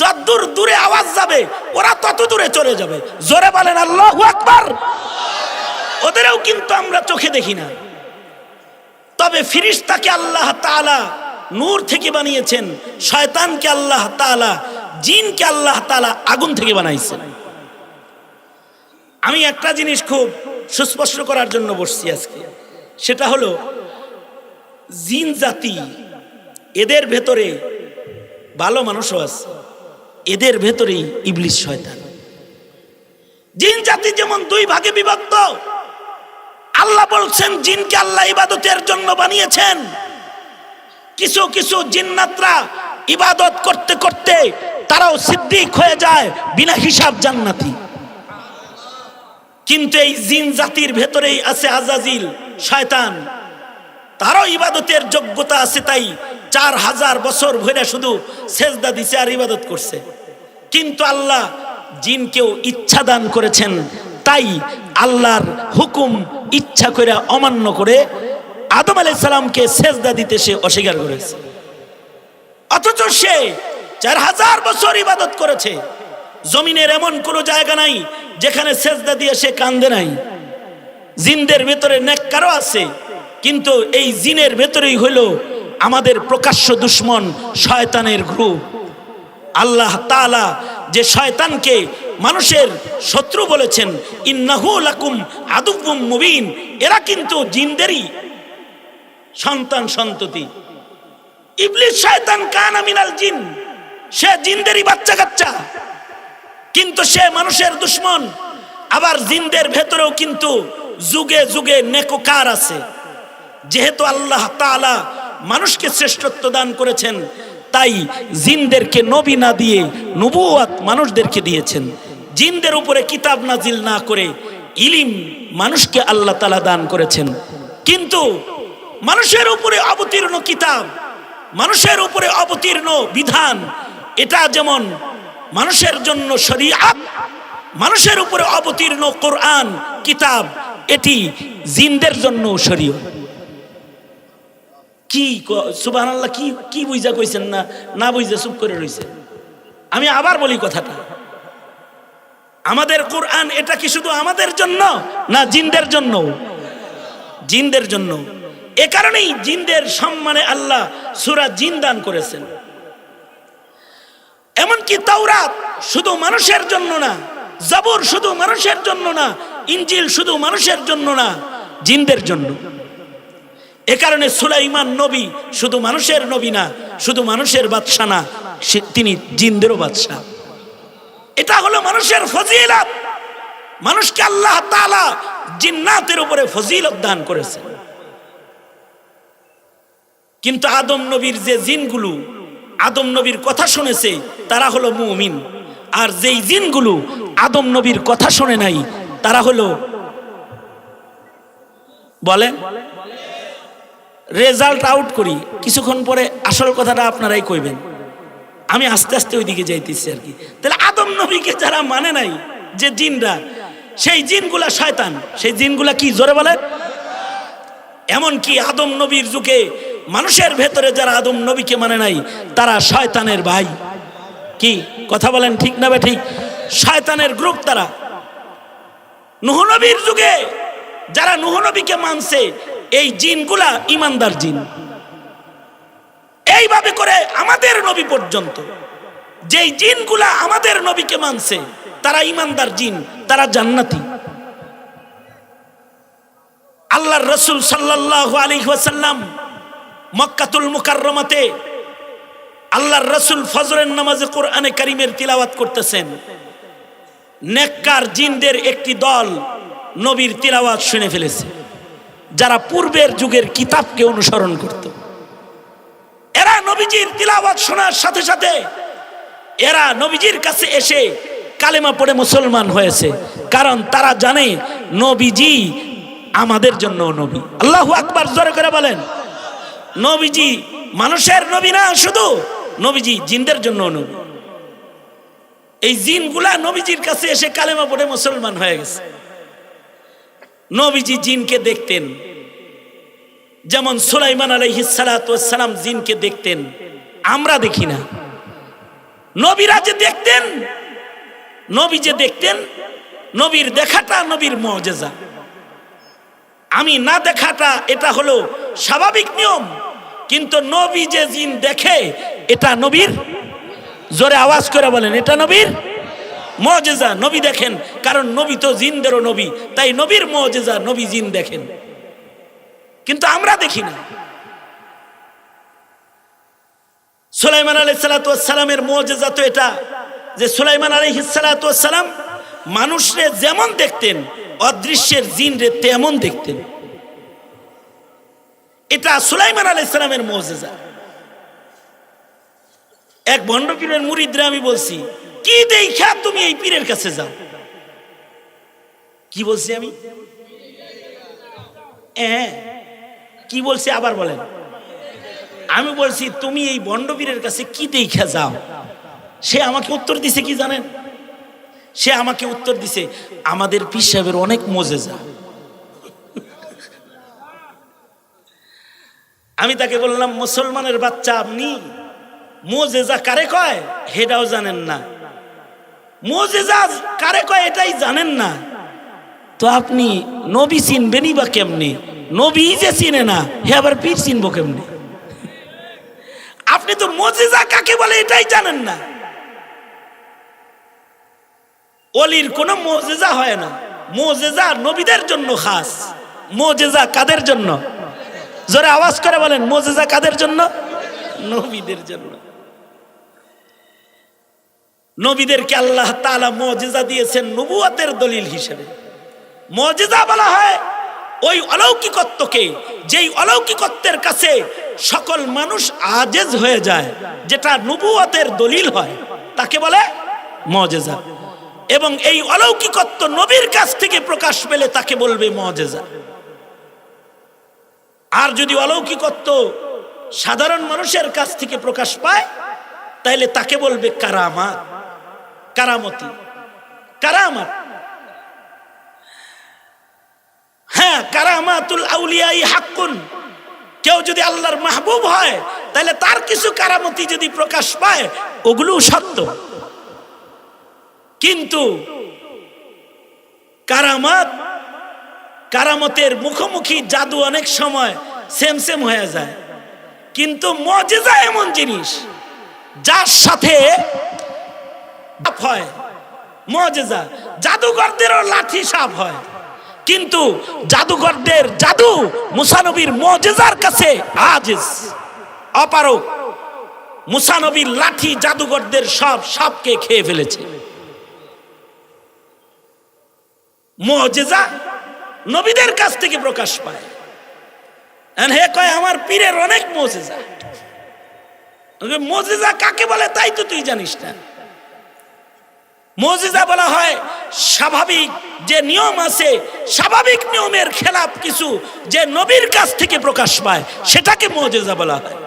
যত দূরে আওয়াজ যাবে ওরা তত দূরে চলে যাবে। জোরে বলেন আল্লাহু আকবার। ওদেরও কিন্তু আমরা চোখে দেখি না, তবে ফিরিস্তাকে আল্লাহ তাআলা নূর থেকে বানিয়েছেন, শয়তানকে আল্লাহ তাআলা, জিনকে আল্লাহ তাআলা আগুন থেকে বানাইছেন। আমি একটা জিনিস খুব সুস্পষ্ট করার জন্য বসছি আজকে, সেটা হলো জিন জাতি, এদের ভেতরে ভালো মানুষও আছে, এদের ভেতরেই ইবলিস শয়তান। জিন জাতি যেমন দুই ভাগে বিভক্ত, আল্লাহ বলছেন জিনকে আল্লাহ ইবাদতের জন্য বানিয়েছেন। কিছু কিছু জিন্নাতরা ইবাদত করতে করতে তারাও সিদ্দিক হয়ে যায়, বিনা হিসাব জান্নাতি। কিন্তু এই জিন জাতির ভেতরেই আছে আজাজিল শয়তান, তারও ইবাদতের যোগ্যতা আছে, তাই 4000 বছর ধরে শুধু সেজদা দিছে আর ইবাদত করছে। কিন্তু আল্লাহ জিনকেও ইচ্ছা দান করেছেন, তাই আল্লাহর হুকুম ইচ্ছা করে অমান্য করে আদম আলাইহিস সালামকে সেজদা দিতে সে অস্বীকার করেছে। অথচ সে 4000 বছর ইবাদত করেছে। জমিনের এমন কোনো জায়গা নাই যেখানে সেজদা দিয়ে সে কান্দে নাই। জিনদের ভেতরে নেককারও আছে, কিন্তু এই জিনের ভেতরেই হলো আমাদের প্রকাশ্য দুশ্মন শয়তানের গ্রুপ। আল্লাহ তাআলা যে শয়তানকে মানুষের শত্রু বলেছেন, ইন্নাহু লাকুম আদুউম মুবিন, এরা কিন্তু জিনদেরই সন্তান সন্ততি। ইবলিস শয়তান কানা মিনাল জিন, সে জিনদেরই বাচ্চা কাচ্চা, কিন্তু সে মানুষের দুশ্মন। আবার জিনদের ভেতরেও কিন্তু যুগে যুগে নেককার আছে। যেহেতু আল্লাহ তাআলা মানুষকে শ্রেষ্ঠত্ব দান করেছেন, তাই জিনদেরকে নবী না দিয়ে নবুয়ত মানুষদেরকে দিয়েছেন। জিনদের উপরে কিতাব নাজিল না করে ইলম মানুষকে আল্লাহ তাআলা দান করেছেন। কিন্তু মানুষের উপরে অবতীর্ণ কিতাব, মানুষের উপরে অবতীর্ণ বিধান, এটা যেমন মানুষের জন্য শরীয়ত, মানুষের উপরে অবতীর্ণ কোরআন কিতাব, এটি জিনদের জন্য শরীয়ত। কি সুবহানাল্লাহ, কি কি বুঝা কইছেন না, না বুঝা চুপ করে রইছেন? আমি আবার বলি কথাটা, আমাদের কোরআন এটা কি শুধু আমাদের জন্য না জিনদের জন্য? জিনদের জন্য। এ কারণেই জিনদের সম্মানে আল্লাহ সূরা জিন দান করেছেন। এমনকি তাওরাত শুধু মানুষের জন্য না, জাবুর শুধু মানুষের জন্য না, ইনজিল শুধু মানুষের জন্য না, জিনদের জন্য। এ কারণে সুলাইমান নবী শুধু মানুষের নবী না, শুধু মানুষের বাদশা না, তিনি জিনদেরও বাদশা। এটা হলো মানুষের ফজিলত। মানুষকে আল্লাহ তাআলা জিন্নাতের উপরে ফজিলত দান করেছেন। কিন্তু আদম নবীর যে জিনগুলো আদম নবীর কথা শুনেছে তারা হলো মুমিন, আর যেই জিনগুলো আদম নবীর কথা শুনে নাই তারা হলো, বলেন, রেজাল্ট আউট করি, কিছুক্ষণ পরে আসল কথাটা আপনারাই কইবেন। আমি আস্তে আস্তে ওইদিকে যাইতেছি আর কি। তাহলে আদম নবীকে যারা মানে নাই, যে জিনরা, সেই জিনগুলা শয়তান। সেই জিনগুলা কি, জোরে বলেন? এমনকি আদম নবীর যুগে মানুষের ভেতরে যারা আদম নবীকে মানে নাই তারা শয়তানের ভাই। কি কথা বলেন, ঠিক না? ঠিক, শয়তানের গ্রুপ তারা। নূহ নবীর যুগে যারা নূহ নবীকে মানছে, এই জিনগুলা ইমানদার জিন। এইভাবে করে আমাদের নবী পর্যন্ত যেই জিনগুলা আমাদের নবীকে মানছে তারা ইমানদার জিন, তারা জান্নাতি। আল্লাহর রাসূল সাল্লাল্লাহু আলাইহি ওয়াসাল্লাম মক্কাতুল মুকাররমাতে আল্লাহর রাসূল ফজরের নামাজে কোরআনে কারীমের তিলাওয়াত করতেছেন। নেককার জিনদের একটি দল নবীর তিলাওয়াত শুনে ফেলেছে, যারা পূর্বের যুগের কিতাবকে অনুসরণ করত। এরা নবীজির তিলাওয়াত শোনার সাথে সাথে এরা নবীজির কাছে এসে কালেমা পড়ে মুসলমান হয়েছে, কারণ তারা জানে নবীজি আমাদের জন্য নবী। আল্লাহু আকবার, জোরে করে বলেন। নবীজি মানুষের নবী না, শুধু নবীজি জিনদের জন্য নবী। এই জিনগুলা নবীজির কাছে এসে কালেমা পড়ে মুসলমান হয়ে গেছে। নবীজি জিনকে দেখতেন, যেমন সুলাইমান আলাইহিস সালাতু ওয়াস সালাম জিনকে দেখতেন, আমরা দেখি না। নবীরা যে দেখতেন, নবী যে দেখতেন, নবীর দেখাটা নবীর মুজিজা। আমি না দেখাটা এটা হলো স্বাভাবিক নিয়ম, কিন্তু নবী যে জিন দেখে এটা নবীর, জোরে আওয়াজ করে বলেন, এটা নবীর মুজিজা। নবী দেখেন, কারণ নবী তো জিনদেরও নবী, তাই নবীর মুজিজা, নবী জিন দেখেন, কিন্তু আমরা দেখি না। সুলাইমান আলাইহিস সালাতু ওয়াস সালামের মুজিজা তো এটা যে সুলাইমান আলাইহিস সালাতু ওয়াস সালাম মানুষরে যেমন দেখতেন, অদৃশ্যের জিনরে তেমন দেখতেন। এটা সুলাইমান আলাইহিস সালামের মুজিজা। এক ভণ্ড পীরের মুরিদরে আমি বলছি, কি দেখা তুমি এই পীরের কাছে যাও? কি বলছি আমি? কি বলছি আবার বলেন? আমি বলছি তুমি এই ভণ্ড পীরের কাছে কি দেখা যাও? সে আমাকে উত্তর দিছে কি জানেন? সে আমাকে উত্তর দিছে, আমাদের পীর সাহেবের অনেক মুজিজা। আমি তাকে বললাম, মুসলমানের বাচ্চা আপনি মুজিজা কারে কয় হেটাও জানেন না, মুজিজা কারে কয় এটাই জানেন না, তো আপনি নবী চিনবেনই বা কেমনে? নবী যে চিনে না, হে আবার পীর চিনবো কেমনে? আপনি তো মুজিজা কাকে বলে এটাই জানেন না। ওলির কোনো মুজিজা হয় না, মুজিজা নবীদের জন্য খাস। মুজিজা কাদের জন্য? জোরে আওয়াজ করে বলেন, মুজিজা কাদের জন্য? নবীদের জন্য। নবীদেরকে আল্লাহ তাআলা মুজিজা দিয়েছেন নবুয়তের দলিল হিসেবে। মুজিজা বলা হয় ওই অলৌকিকত্বকে, যেই অলৌকিকত্বের কাছে সকল মানুষ আজেজ হয়ে যায়, যেটা নবুয়তের দলিল হয়, তাকে বলে মুজিজা। এবং এই অলৌকিকত্ব নবীর কাছ থেকে প্রকাশ পেলে তাকে বলবে মুজিজা। আর যদি অলৌকিকত্ব সাধারণ মানুষের কাছ থেকে প্রকাশ পায়, তাহলে তাকে বলবে কারামাত, কারামতি, কারামাত। হ্যাঁ, কারামাতুল আউলিয়াই হাক্কুন। কেউ যদি আল্লাহর মাহবুব হয়, তাহলে তার কিছু কারামতি যদি প্রকাশ পায়, ওগুলো সত্য। কিন্তু কারামাত, কারামতের মুখোমুখি জাদু অনেক সময় সেম সেম হয়ে যায়। কিন্তু মুজিজা এমন জিনিস যার সাথে হয় মুজিজা। জাদুঘরদেরও লাঠি সাপ হয়, কিন্তু জাদুঘরদের জাদু মুসা নবীর মুজিজার কাছে আজিজ, অপারক। মুসা নবীর লাঠি জাদুঘরদের সব সাপকে খেয়ে ফেলেছে। মুজিজা নবীদের কাছ থেকে প্রকাশ পায়। হে কয় আমার পীরের অনেক মুজিজা। মুজিজা কাকে বলে তাই তো তুই জানিস না। মুজিজা বলা হয় স্বাভাবিক যে নিয়ম আছে, স্বাভাবিক নিয়মের খেলাফ কিছু যে নবীর কাছ থেকে প্রকাশ পায়, সেটাকে মুজিজা বলা হয়।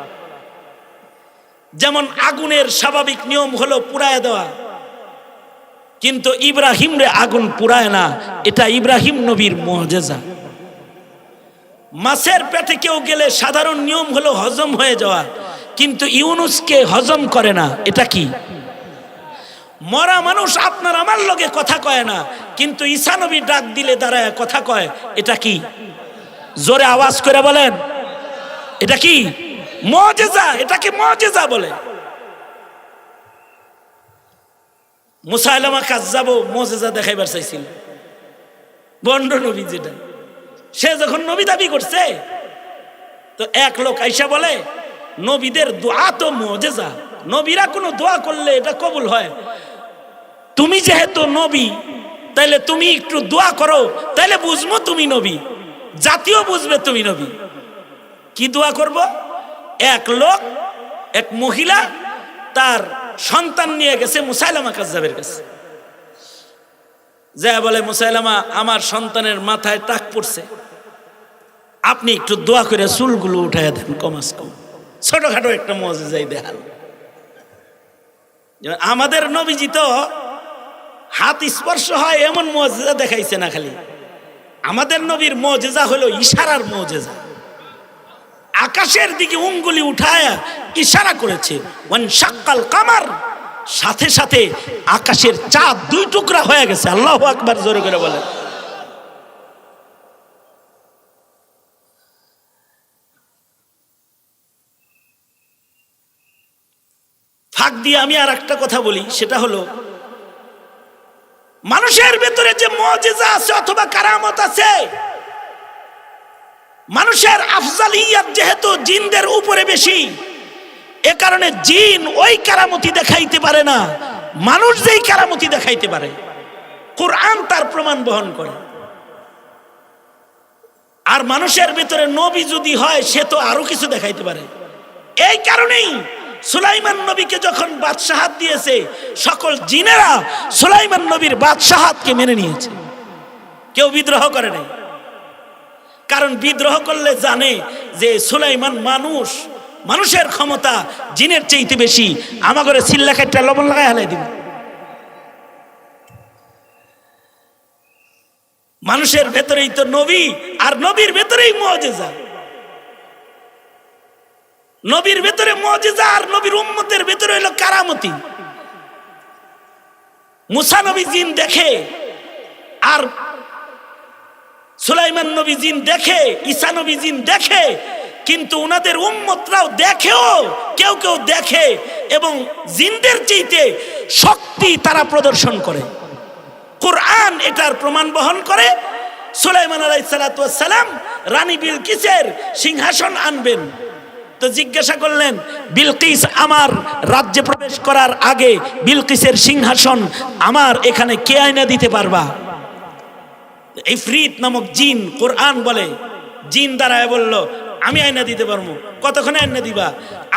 যেমন আগুনের স্বাভাবিক নিয়ম হলো পুড়ায় দেওয়া, কিন্তু ইব্রাহিম রে আগুন পুরায় না, এটা ইব্রাহিম নবীর মুজিজা। মাছের পেটে কেউ গেলে সাধারণ নিয়ম হলো হজম হয়ে যাওয়া, কিন্তু ইউনুসকে হজম করে না, এটা কি? মরা মানুষ আপনার আমার লগে কথা কয় না, কিন্তু ঈসা নবী ডাক দিলে দাঁড়ায় কথা কয়, এটা কি? জোরে আওয়াজ করে বলেন, এটা কি? মুজিজা। এটাকে মুজিজা বলে। মুসাইলামা কাজ্জাব মুজিজা দেখাইবার চাইছিল, বন্ড নবী যেটা, সে যখন নবী দাবি করছে, তো এক লোক আইসা বলে নবীদের দোয়া তো মুজিজা, নবীরা কোনো দোয়া করলে এটা কবুল হয়, তুমি যেহেতু নবী তাইলে তুমি একটু দোয়া করো, তাইলে বুঝবো তুমি নবী, জাতীয় বুঝবে তুমি নবী। কি দোয়া করব? এক লোক, এক মহিলা তার সন্তান নিয়ে গেছে মুসাইলামা কাজ্জাবের কাছে, যা বলে মুসাইলামা আমার সন্তানের মাথায় টাক পড়ছে, আপনি একটু দোয়া করে চুলগুলো উঠায় দেন, কমাস কম। ছোটখাটো একটা মুজিজাই দেখাল। আমাদের নবীজি তো হাত স্পর্শ হয় এমন মুজিজা দেখাইছে না, খালি আমাদের নবীর মুজিজা হলো ইশারার মুজিজা। আকাশের দিকে উঙ্গুলি উঠায় ইশারা করেছে, ওয়ান শাক্কাল কামার, সাথে সাথে আকাশের চাঁদ দুই টুকরা হয়ে গেছে। আল্লাহু আকবার, জোরে করে বলেন। ফাঁক দিয়ে আমি আর একটা কথা বলি, সেটা হলো মানুষের ভেতরে যে মুজিজা আছে অথবা কারামত আছে, মানুষের আফজালিয়াত যেহেতু জিনদের উপরে বেশি, এ কারণে জিন ওই কারামতি দেখাইতে পারে না, মানুষ যেই কারামতি দেখাইতে পারে কোরআন তার প্রমাণ বহন করে। আর মানুষের ভিতরে নবী যদি হয় সে তো আরো কিছু দেখাইতে পারে। এই কারণেই সুলাইমান নবীকে যখন বাদশাহাত দিয়েছে, সকল জিনেরা সুলাইমান নবীর বাদশাহাতকে মেনে নিয়েছে, কেউ বিদ্রোহ করে নাই। কারণ বিদ্রোহ করলে জানে যে সুলাইমান মানুষ, মানুষের ক্ষমতা জিনের চাইতে বেশি, আমাগরে সিল্লা কাটটা লবণ লাগাই হালাই দিবে। মানুষের ভেতরেই তো নবী, আর নবীর ভেতরেই মুজিজা। নবীর ভেতরে মুজিজা আর নবীর উম্মতের ভেতরে হলো কারামতি। মুসা নবী জিন দেখে, আর সুলাইমান নবী জিন দেখে, ঈসা নবী জিন দেখে, কিন্তু উনাদের উম্মতরাও দেখেও, কেউ কেউ দেখে এবং জিনদের চাইতে শক্তি তারা প্রদর্শন করে। কোরআন এটার প্রমাণ বহন করে। সুলাইমান আলাইহিস সালাতু ওয়াস সালাম রানী বিলকিসের সিংহাসন আনবেন, তো জিজ্ঞাসা করলেন, বিলকিস আমার রাজ্যে প্রবেশ করার আগে বিলকিসের সিংহাসন আমার এখানে কে আইনা দিতে পারবা? ইফরিত নামক জিন, কোরআন বলে জিন দাঁড়ায় বলল, আমি আইনা দিতে পারবো। কতক্ষণে আইনা দিবা?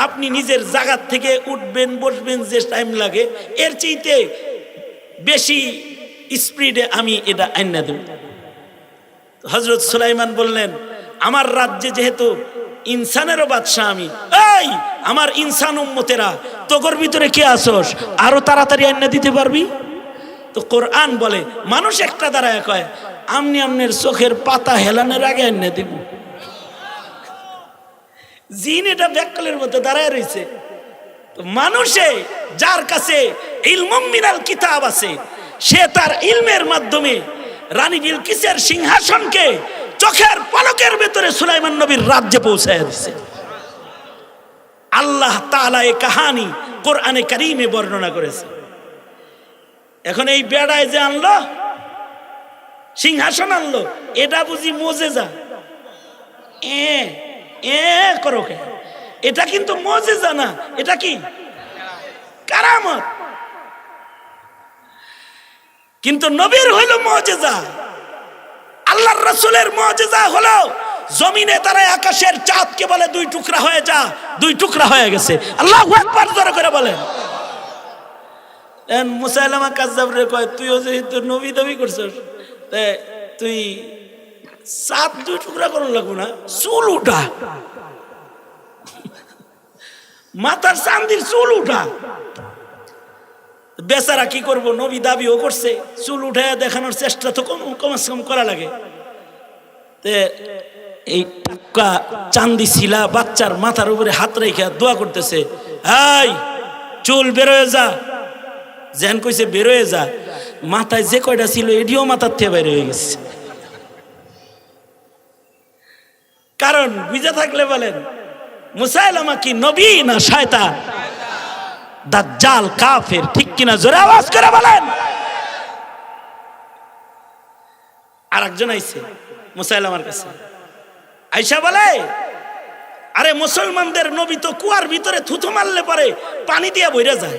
আপনি নিজের জায়গা থেকে উঠবেন বসবেন যে টাইম লাগে, এর চাইতে বেশি স্পিডে আমি এটা আইনা দেব। হযরত সুলাইমান বললেন, আমার রাজ্যে যেহেতু ইনসানেরও বাদশাহ আমি, এই আমার ইনসান উম্মতেরা, তোর ভিতরে কে আসোস, আরো তাড়াতাড়ি আইনা দিতে পারবি? তো কোরআন বলে, মানুষ একটা দাঁড়ায় কয়, আমনি আমনের চোখের পাতা হেলানোর আগে আইনা দিব। জিন এটা ব্যাককলের মতো দাঁড়ায় রয়েছে। তো মানুষে যার কাছে ইলমুম মিনাল কিতাব আছে, সে তার ইলমের মাধ্যমে রানী বিলকিসের সিংহাসনকে চোখের পলকের ভেতরে সুলাইমান নবীর রাজ্যে পৌঁছায় দিয়েছে। আল্লাহ তাআলা এই কাহিনী কোরআনে কারীমে বর্ণনা করেছে। এখন এই বেড়ায় যে আনলো, সিংহাসন আনলো, এটা বুঝি মুজিজা? করো কে? এটা কিন্তু মুজিজা না, এটা কি? কারামত। কিন্তু নবীর হইল মুজিজা, আল্লাহর রাসূলের মুজিজা হলো জমিনে তারা আকাশের চাঁদকে বলে দুই টুকরা হয়ে যা, দুই টুকরা হয়ে গেছে। আল্লাহু আকবার, জোরে করে বলেন। মুসাইলামা কাজ্জাব রে কয়, তুইও যেহেতু নবী দাবি করছিস, তুই চাঁদ দুই টুকরা করুন লাগবো না, চুল উঠা, মাথার চান্দির চুল উঠা। বেচারা কি করবো, নবী দাবিও করছে, চুল উঠায় দেখানোর চেষ্টা তো কমসে কম করা লাগে। এই টাকা চান্দি ছিলা বাচ্চার মাথার উপরে হাত রেখে দোয়া করতেছে, এই চুল বেরোয় যা। যেন কইছে বেরোয় যা, মাথায় যে কয়টা ছিল এটিও মাথার থেকে বের হয়ে গেছে। কারণ বুঝে থাকলে বলেন, মুসাইলামা কি নবী না শয়তান? দাজ্জাল, কাফের, ঠিক কিনা? জোরে আওয়াজ করে বলেন। আর একজন আইছে মুসাইলামার কাছে, আইসা বলে, আরে মুসলমানদের নবী তো কুয়ার ভিতরে থুথু মারলে পরে পানি দিয়ে বইরা যায়।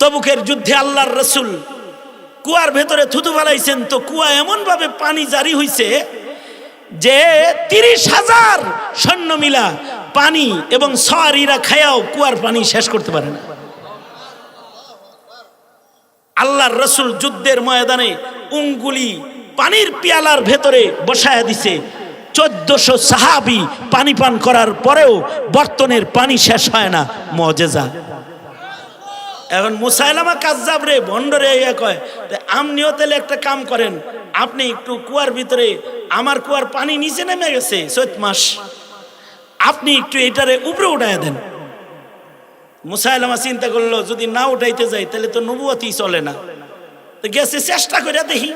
তবুকের যুদ্ধে আল্লাহর রাসূল কুয়ার ভেতরে থুথু ফেলাইছেন, তো কুয়া এমন ভাবে পানি জারি হইছে যে 30,000 সৈন্য মিলা পানি এবং সাওয়ারিরা খায়াও কুয়ার পানি শেষ করতে পারে না। আল্লাহর রাসূল যুদ্ধের ময়দানে উঙ্গুলি পানির পিয়ালার ভেতরে বসায়া দিছে। 1400 সাহাবী পানি পান করার পরেও বর্তনের পানি শেষ হয় না। মুজিজা। এখন মুসাইলামা কাজ্জাব রে, ভণ্ডরে ইয়া কয়, আপনিও তাহলে একটা কাম করেন, আপনি একটু কুয়ার ভিতরে, আমার কুয়ার পানি নিচে নেমে গেছে 4 মাস, আপনি একটু এটারে উপরে উঠাইয়া দেন। মুসাইলামা চিন্তা করলো যদি না উঠাইতে যাই তাহলে তো নবুয়তই চলে না। তো গেছে চেষ্টা করে দেখি,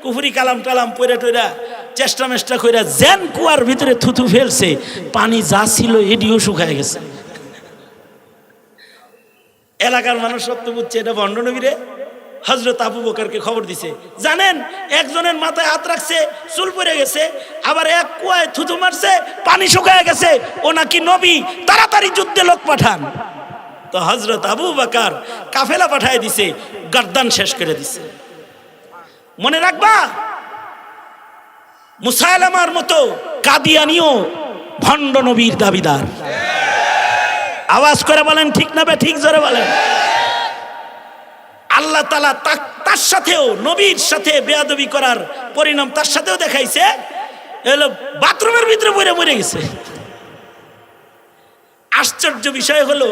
কুফরি কালাম টালাম পয়রা টয়রা চেষ্টা মেষ্টা করে যেন কুয়ার ভিতরে থুতু ফেলছে, পানি যা ছিল এটিও শুকায় গেছে। এলাকার মানুষ সব তো বুঝছে এটা ভণ্ড নবী রে। হযরত আবু বকরকে খবর দিছে, জানেন একজনের মাথায় হাত রাখছে চুল পড়ে গেছে, আবার এক কুয়ায় থুতু মারছে পানি শুকায় গেছে, ও নাকি নবী, তাড়াতাড়ি যুদ্ধে লোক পাঠান। তো হযরত আবু বকর কাফেলা পাঠায় দিছে, গর্দান শেষ করে দিছে। মনে রাখবা, মুসাইলামার মতো কাদিয়ানীও ভণ্ড নবীর দাবিদার। আওয়াজ করে বলেন ঠিক না বে ঠিক, জোরে বলেন। আল্লাহ তাআলা তার সাথেও, নবীর সাথে বেয়াদবি করার পরিণাম তার সাথেও দেখাইছে। এলো বাথরুমের ভিতরে মরে গেছে। আশ্চর্য বিষয় হলো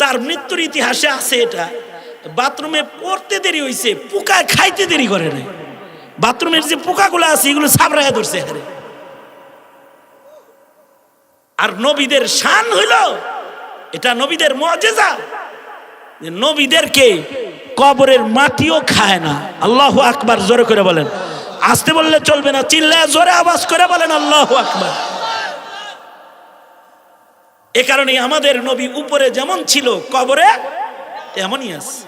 তার মৃত্যুর ইতিহাসে আছে এটা, বাথরুমে পড়তে দেরি হইছে, পোকা খাইতে দেরি করে নাই। বাথরুমের যে পোকাগুলো আছে এগুলো সাবরায়া ধরছে। আর নবীদের শান হইল, এটা নবীদের মুআজিজা, যে নবীদেরকে কবরের মাটিও খায় না। আল্লাহু আকবার, জোরে করে বলেন। আস্তে বললে চলবে না, চিল্লায় জোরে আওয়াজ করে বলেন আল্লাহু আকবার। এ কারণে আমাদের নবী উপরে যেমন ছিল কবরে তেমনই আছে।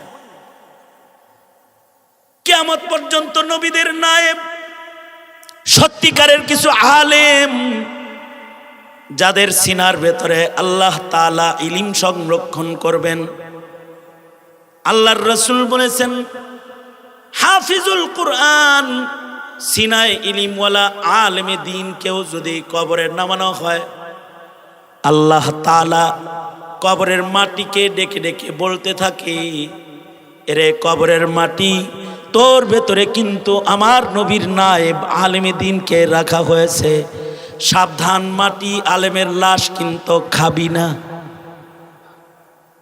কিয়ামত পর্যন্ত নবীদের নায়েব সত্যিকারের কিছু আলেম, যাদের সিনার ভেতরে আল্লাহ তাআলা ইলম সংরক্ষণ করবেন। আল্লাহর রাসূল বলেছেন, হাফিজুল কুরআন, সিনায় ইলমওয়ালা আলেমে দ্বীন কেউ যদি কবরে নামানো হয়, আল্লাহ তাআলা কবরের মাটিকে ডেকে ডেকে বলতে থাকে, এরে কবরের মাটি, তোর ভেতরে কিন্তু আমার নবীর নায়েব আলেমে দ্বীনকে রাখা হয়েছে, সাবধান মাটি, আলেমের লাশ কিন্তু খাবি না।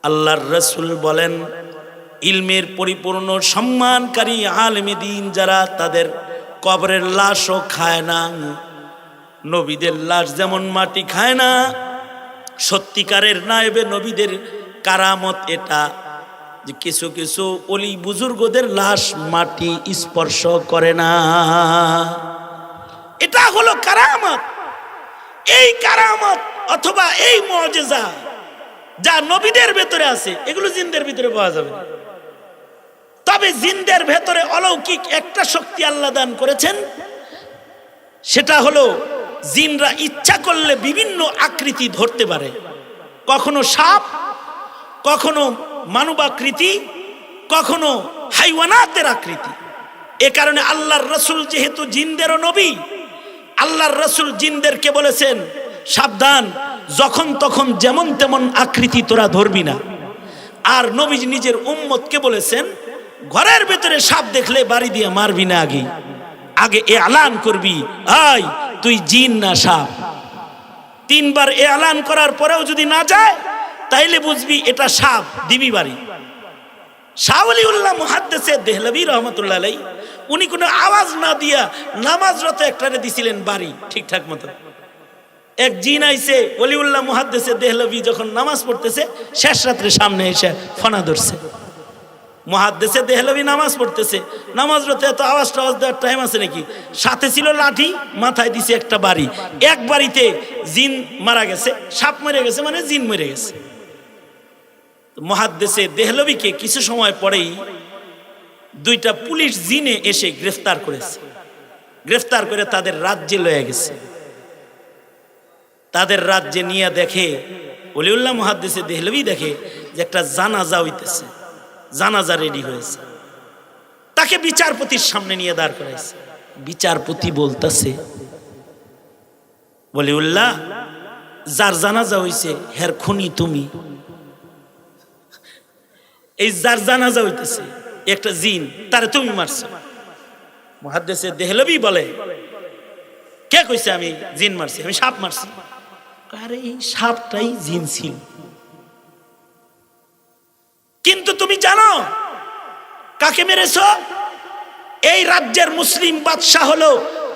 আল্লাহর রাসূল বলেন, ইলমের পরিপূর্ণ সম্মানকারী আলেমে দ্বীন যারা, তাদের কবরের লাশও খায় না। নবীদের লাশ যেমন মাটি খায় না, সত্যিকারের নায়েবে নবীদের কারামত এটা, যে কিছু কিছু ওলি বুজুর্গদের লাশ মাটি স্পর্শ করে না। এটা হলো কারামত। এই কারামত অথবা এই মুআজিজা যা নবীদের ভেতরে আছে, এগুলো জিনদের ভিতরে পাওয়া যাবে না। তবে জিনদের ভেতরে অলৌকিক একটা শক্তি আল্লাহ দান করেছেন, সেটা হলো জিনরা ইচ্ছা করলে বিভিন্ন আকৃতি ধরতে পারে, কখনো সাপ, কখনো মানবাকৃতি, কখনো হাইওয়ানাতের আকৃতি। এ কারণে আল্লাহর রাসূল যেহেতু জিনদেরও নবী, আল্লাহর রাসূল জিনদেরকে বলেছেন, সাবধান, যখন তখন যেমন তেমন আকৃতি তোরা ধরবি না। আর নবী নিজের উম্মতকে বলেছেন, ঘরের ভেতরে সাপ দেখলে বাড়ি দিয়ে মারবি না, আগে এলান করবি, আয় তুই জিন না সাপ। 3 বার এলান করার পরেও যদি না যায়, তাইলে বুঝবি এটা সাপ, দিবি বাড়ি। শাহ ওলিউল্লাহ মুহাদ্দিসে দেহলভী রহমাতুল্লাহ আলাইহি, উনি কোনো আওয়াজ না দিয়া নামাজরত একটারে দিছিলেন বাড়ি ঠিকঠাক মতো। এক জিন আইছে, ওলিউল্লাহ মুহাদ্দিসে দেহলভী যখন নামাজ পড়তেছে, শেষ রাত্রে সামনে এসে ফনা ধরছে। মুহাদ্দিসে দেহলভী নামাজ পড়তেছে, নামাজরতে এত আওয়াজ টাওয়াজ দেওয়ার টাইম আছে নাকি? সাথে ছিল লাঠি, মাথায় দিছে একটা বাড়ি। এক বাড়িতে জিন মারা গেছে, সাপ মরে গেছে, মানে জিন মরে গেছে। মুহাদ্দিসে দেহলভীকে কিছু সময় পরেই 2টা পুলিশ জিনে এসে গ্রেফতার করেছে। গ্রেফতার করে তাদের রাজ্যে লয়ে গেছে। তাদের রাজ্যে নিয়ে দেখে, ওলিউল্লাহ মুহাদ্দিসে দেহলভী দেখে যে একটা জানাজা হইতেছে, জানাজা রেডি হয়েছে। তাকে বিচারপতির সামনে নিয়ে দাঁড় করাইছে। বিচারপতি বলতেছে, ওলিউল্লাহ, যার জানাজা হইছে হের খুনি তুমি। এই যার জানাজা হইতেছে একটা জিন, তারে তুমি মারছো। মুহাদ্দিসে দেহলভী বলে, কে কইছে আমি জিন মারছি? আমি সাপ মারছি। আরে এই সাপটাই জিন ছিল। কিন্তু তুমি জানো কাকে মেরেছো? এই রাজ্যের মুসলিম বাদশাহ হলো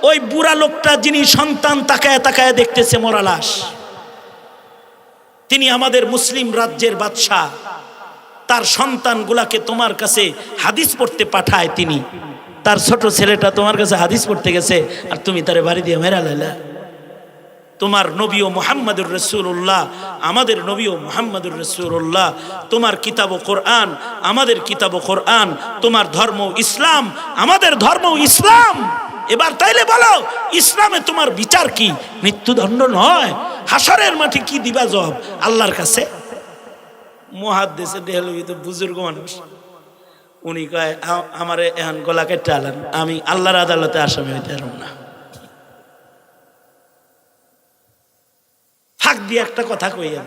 ওই বুড়া লোকটা যিনি সন্তান তাকায় তাকায় দেখতেছে মরা লাশ, তিনি আমাদের মুসলিম রাজ্যের বাদশাহ, তার সন্তানগুলাকে তোমার কাছে হাদিস পড়তে পাঠায়, তিনি তার ছোট ছেলেটা তোমার কাছে হাদিস পড়তে গেছে আর তুমি তারে বাড়ি দিয়ে মেরা লাইলা। তোমার নবী ও মুহাম্মদুর রাসূলুল্লাহ, আমাদের নবী ও মুহাম্মদুর রাসূলুল্লাহ, তোমার কিতাব ও কোরআন, আমাদের কিতাব ও কোরআন, তোমার ধর্ম ইসলাম, আমাদের ধর্ম ইসলাম। এবার তাইলে বলো, ইসলামে তোমার বিচার কি? মৃত্যুদণ্ড নয়, হাসরের মাঠে কি দিবা জবাব আল্লাহর কাছে? মুহাদ্দিস দেহলভী তো বুজুর্গ মানুষ, উনি কয় আমারে এখন গলা কেটে আলেন, আমি আল্লাহর আদালতে আসামি হইতে পারব না। ফাঁক দিয়ে একটা কথা কইয়া,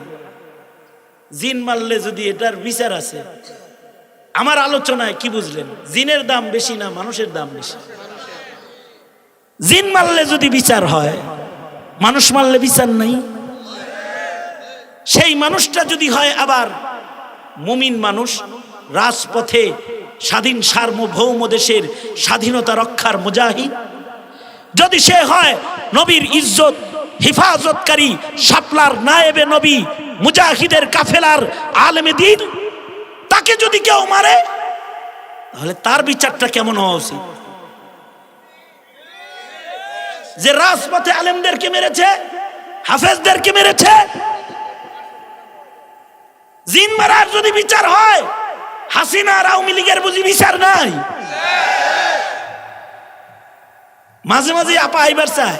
জিন মারলে যদি এটার বিচার আছে, আমার আলোচনায় কি বুঝলেন? জিনের দাম বেশি না মানুষের দাম বেশি? জিন মারলে যদি বিচার হয়, মানুষ মারলে বিচার নাই। সেই মানুষটা যদি হয় আবার মুমিন মানুষ, রাজপথে স্বাধীন সার্বভৌম দেশের স্বাধীনতা রক্ষার মুজাহিদ, যদি সে হয় নবীর ইজ্জত হিফাজতকারী, শাপলার নায়েবে নবী, মুজাহিদের কাফেলার আলেমে দ্বীন, তাকে যদি কেউ মারে তাহলে তার বিচারটা কেমন হওয়া উচিত? যে রাজপথে আলেমদেরকে মেরেছে, হাফেজদেরকে মেরেছে, জিন মারার যদি বিচার হয়, হাসিনা আর আওয়ামী লীগের বুঝি বিচার নাই? মাঝে মাঝে আপা আইবার চায়,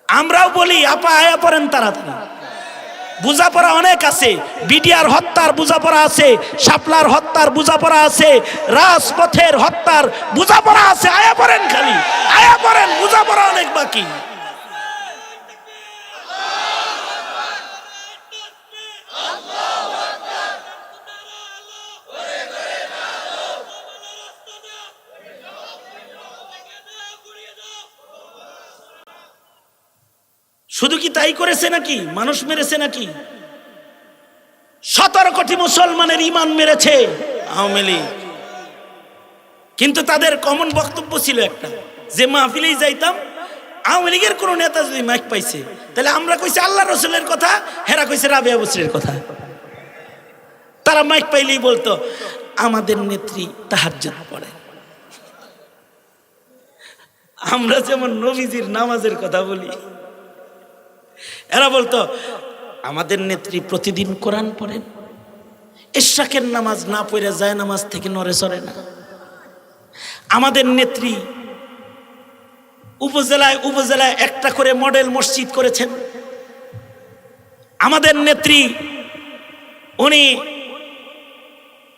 আমরাও বলি আপা আয়া পড়েন তাড়াতাড়ি। বুঝাপড়া অনেক আছে, বিডিআর হত্যার বুঝাপড়া আছে, শাপলার হত্যার বুঝাপড়া আছে, রাজপথের হত্যার বুঝাপড়া আছে, আয়া পড়েন, খালি আয়া পড়েন, বুঝাপড়া অনেক বাকি। শুধু কি তাই করেছে নাকি? মানুষ মেরেছে নাকি? 17 কোটি মুসলমানের ইমান মেরেছে আওয়ামী লীগ। কিন্তু তাদের কমন বক্তব্য ছিল একটা, যে মাহফিলেই যাইতাম, আওয়ামী লীগের কোন নেতা যদি মাইক পাইছে তাহলে আমরা কইছি আল্লাহ রসুলের কথা, হেরা কইছে রাবেয়া বসরির কথা। তারা মাইক পাইলেই বলতো আমাদের নেত্রী তাহাজ্জুদ পড়ে। আমরা যেমন নবীজির নামাজের কথা বলি, এরা বলতো আমাদের নেত্রী প্রতিদিন কোরআন পড়েন, ইশরাকের নামাজ না পড়ে যায় নামাজ থেকে নড়ে সরে না। আমাদের নেত্রী উপজেলায় উপজেলায় একটা করে মডেল মসজিদ করেছেন। আমাদের নেত্রী উনি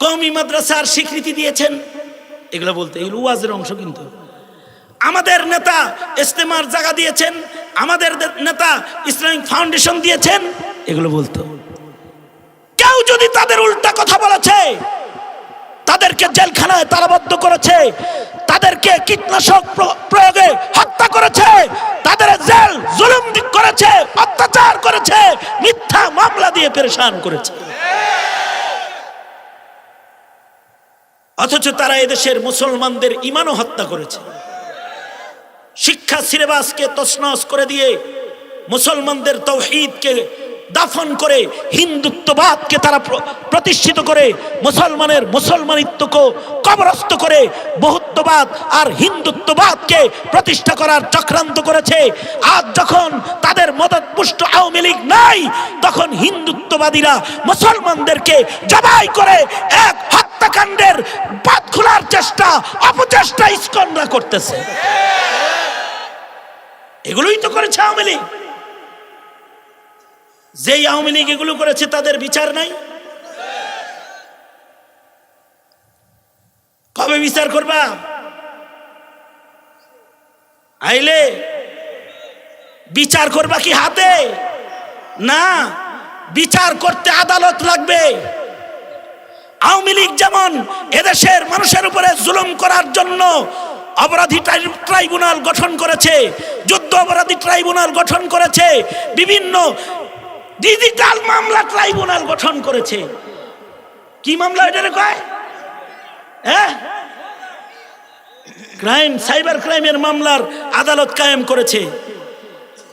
কওমি মাদ্রাসার স্বীকৃতি দিয়েছেন। এগুলো বলতে, এগুলো ওয়াজের অংশ। কিন্তু আমাদের নেতা ইজতেমার জায়গা দিয়েছেন, আমাদের নেতা ইসলামিক ফাউন্ডেশন দিয়েছেন, এগুলো বলতো। কেউ যদি তাদের উল্টা কথা বলেছে, তাদেরকে জেলখানায় তালাবদ্ধ করেছে, তাদেরকে কীটনাশক প্রয়োগে হত্যা করেছে, তাদের জেল জুলুম করেছে, অত্যাচার করেছে, মিথ্যা মামলা দিয়ে পেরেশান করেছে, অথচ তারা এদেশের মুসলমানদের ঈমানও হত্যা করেছে। শিক্ষা সিলেবাসকে তছনছ করে দিয়ে মুসলমানদের তাওহীদকে দাফন করে হিন্দুত্ববাদকে তারা প্রতিষ্ঠিত করে মুসলমানের মুসলমানিত্বকে কবরস্থ করে বহুত্ববাদ আর হিন্দুত্ববাদকে প্রতিষ্ঠা করার চক্রান্ত করেছে। আজ যখন তাদের মদতপুষ্ট আওয়ামী লীগ নাই, তখন হিন্দুত্ববাদীরা মুসলমানদেরকে জবাই করে এক হত্যাকাণ্ডের পথ খোলার চেষ্টা, অপচেষ্টা ইসকনরা করতেছে। এগুলোই তো করেছে আওয়ামী লীগ। যেই আওয়ামী লীগ এগুলো করেছে তাদের বিচার নাই। কবে বিচার করবা? আইলে বিচার করবা কি হাতে? না, বিচার করতে আদালত লাগবে। আওয়ামী লীগ যেমন এদেশের মানুষের উপরে জুলুম করার জন্য অপরাধী ট্রাইব্যুনাল গঠন করেছে, যুদ্ধ অপরাধী ট্রাইব্যুনাল গঠন করেছে, বিভিন্ন ডিজিটাল মামলা ট্রাইব্যুনাল গঠন করেছে। কি মামলা এটা কয়? হ্যাঁ, সাইবার ক্রাইমের মামলার আদালত কায়েম করেছে।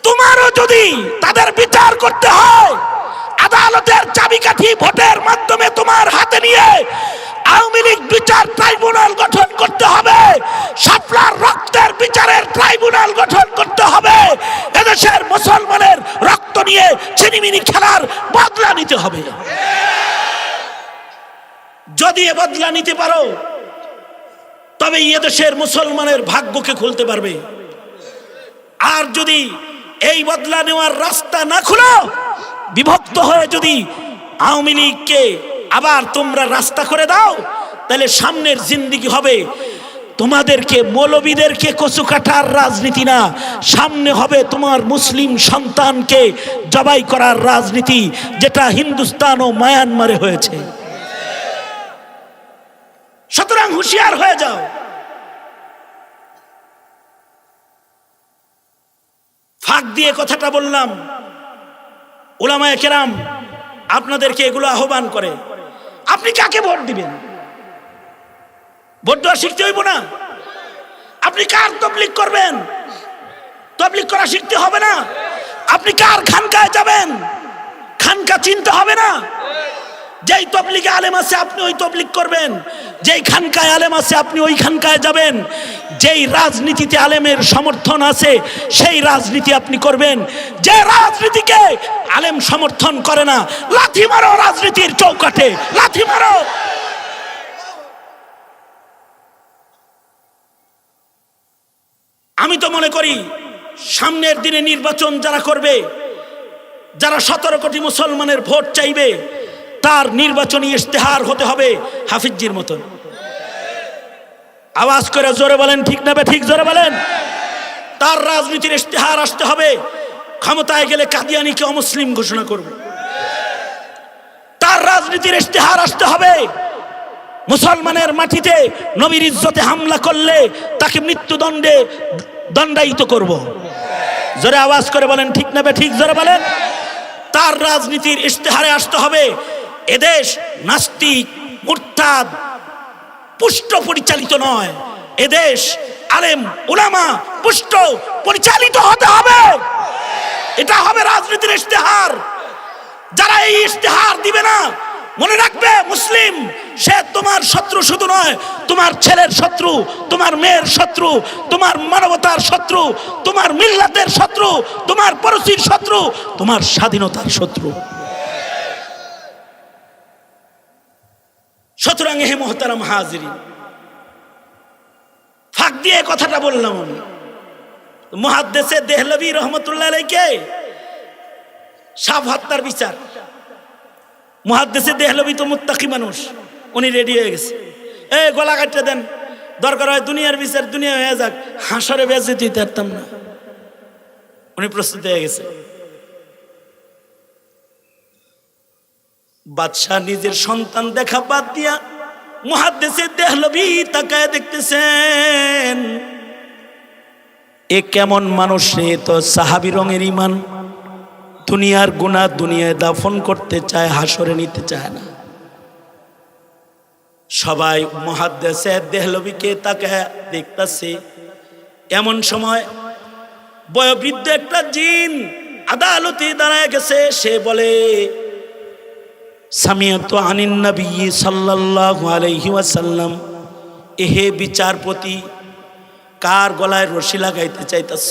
তোমারও যদি তাদের বিচার করতে হয়, আদালতের চাবিকাঠি ভোটের মাধ্যমে তোমার হাতে নিয়ে আওয়ামী লীগ বিচার ট্রাইব্যুনাল গঠন করতে হবে, শাপলার রক্তের বিচারের ট্রাইব্যুনাল গঠন করতে হবে। এদেশের মুসলমানের রক্ত নিয়ে ছিনিমিনি খেলার বদলা নিতে হবে। যদি এ বদলা নিতে পারো, তবে এদেশের মুসলমানের ভাগ্যকে খুলতে পারবে। আর যদি এই বদলা নেওয়ার রাস্তা না খুলো, বিভক্ত হয়ে যদি আওয়ামী লীগকে আবার তোমরা রাস্তা করে দাও, তাহলে সামনের জিন্দেগি হবে তোমাদেরকে, মৌলবীদেরকে কচু কাটার রাজনীতি না, সামনে হবে তোমার মুসলিম সন্তানকে জবাই করার রাজনীতি, যেটা হিন্দুস্তান ও মায়ানমারে হয়েছে। সুতরাং হুঁশিয়ার হয়ে যাও। ফাঁক দিয়ে কথাটা বললাম, উলামায়ে কেরাম আপনাদেরকে এগুলো আহ্বান করে। আপনি কাকে ভোট দিবেন? ভোট দেওয়া শিখতে হইব না? আপনি কার তবলিগ করবেন? তবলিগ করা শিখতে হবে না? আপনি কার খানকায় যাবেন? খানকা চিনতে হবে না? যেই তবলিগে আলেম আছে আপনি ওই তবলিগ করবেন, যেই খানকায় আলেম আছে আপনি ওই খানকায় যাবেন, যেই রাজনীতিতে আলেমের সমর্থন আছে সেই রাজনীতি আপনি করবেন। যে রাজনীতিকে আলেম সমর্থন করে না, লাথি মারো রাজনীতির চৌকাঠে, লাথি মারো। আমি তো মনে করি সামনের দিনে নির্বাচন যারা করবে, যারা 17 কোটি মুসলমানের ভোট চাইবে, তার নির্বাচনী ইশতেহার হতে হবে হাফিজজির মতন। আওয়াজ করে জোরে বলেন ঠিক না ঠিক? জোরে বলেন। তার রাজনীতির ইশতেহার আসতে হবে, ক্ষমতায় গেলে কাদিয়ানীকে অমুসলিম ঘোষণা করবে। তার রাজনীতির ইশতেহার আসতে হবে, মুসলমানের মাটিতে নবীর ইজ্জতে হামলা করলে তাকে মৃত্যুদণ্ডে দণ্ডায়িত করব। জোরে আওয়াজ করে বলেন ঠিক না ঠিক? জোরে বলেন। তার রাজনীতির ইশতেহারে আসতে হবে এদেশ নাস্তিক, মুরতাদ, পুষ্ট পরিচালিত নয়, এদেশ আলেম উলামা পুষ্ট পরিচালিত হতে হবে। এটা হবে রাজনীতির ইশতেহার। যারা এই ইশতেহার দিবে না, মনে রাখবে মুসলিম সে তোমার শত্রু শুধু নয়, তোমার ছেলের শত্রু, তোমার মেয়ের শত্রু, তোমার মানবতার শত্রু, তোমার মিল্লাতের শত্রু, তোমার পরশির শত্রু, তোমার স্বাধীনতার শত্রু। সুতরাং হে মুহতারাম হাজিরিন, ফাঁক দিয়ে কথাটা বললাম আমি। মুহাদ্দিসে দেহলভী রহমতুল্লাহ আলাইকে সাপ হত্যার বিচার, মুহাদ্দিসে দেহলভী তো মুত্তাকি মানুষ, উনি রেডি হয়ে গেছে, এই গলা কাটতে দেন, দরকার হয় দুনিয়ার বিচার দুনিয়া হয়ে যাক, হাসরে বেঁচে দিতে পারতাম না। উনি প্রস্তুত হয়ে গেছে। বাদশাহ নিজের সন্তান দেখা বাদ দিয়া মুহাদ্দিসে দেহলভী তাকায় দেখতেছেন, এ কেমন মানুষ রে? তো সাহাবী রঙের ইমান, দুনিয়ার গুনাহ দুনিয়ায় দাফন করতে চায়, হাসরে নিতে চায় না। সবাই মুহাদ্দিসে দেহলভীকে তাকায় দেখতেছে। এমন সময় বয়োবৃদ্ধ একটা জিন আদালতে দাঁড়ায় গেছে। সে বলে, সামিয়াতু আনিন নবী সাল্লাল্লাহু আলাইহি ওয়াসাল্লাম, এহে বিচারপতি, কার গলায় রশি লাগাইতে চাইতেছ?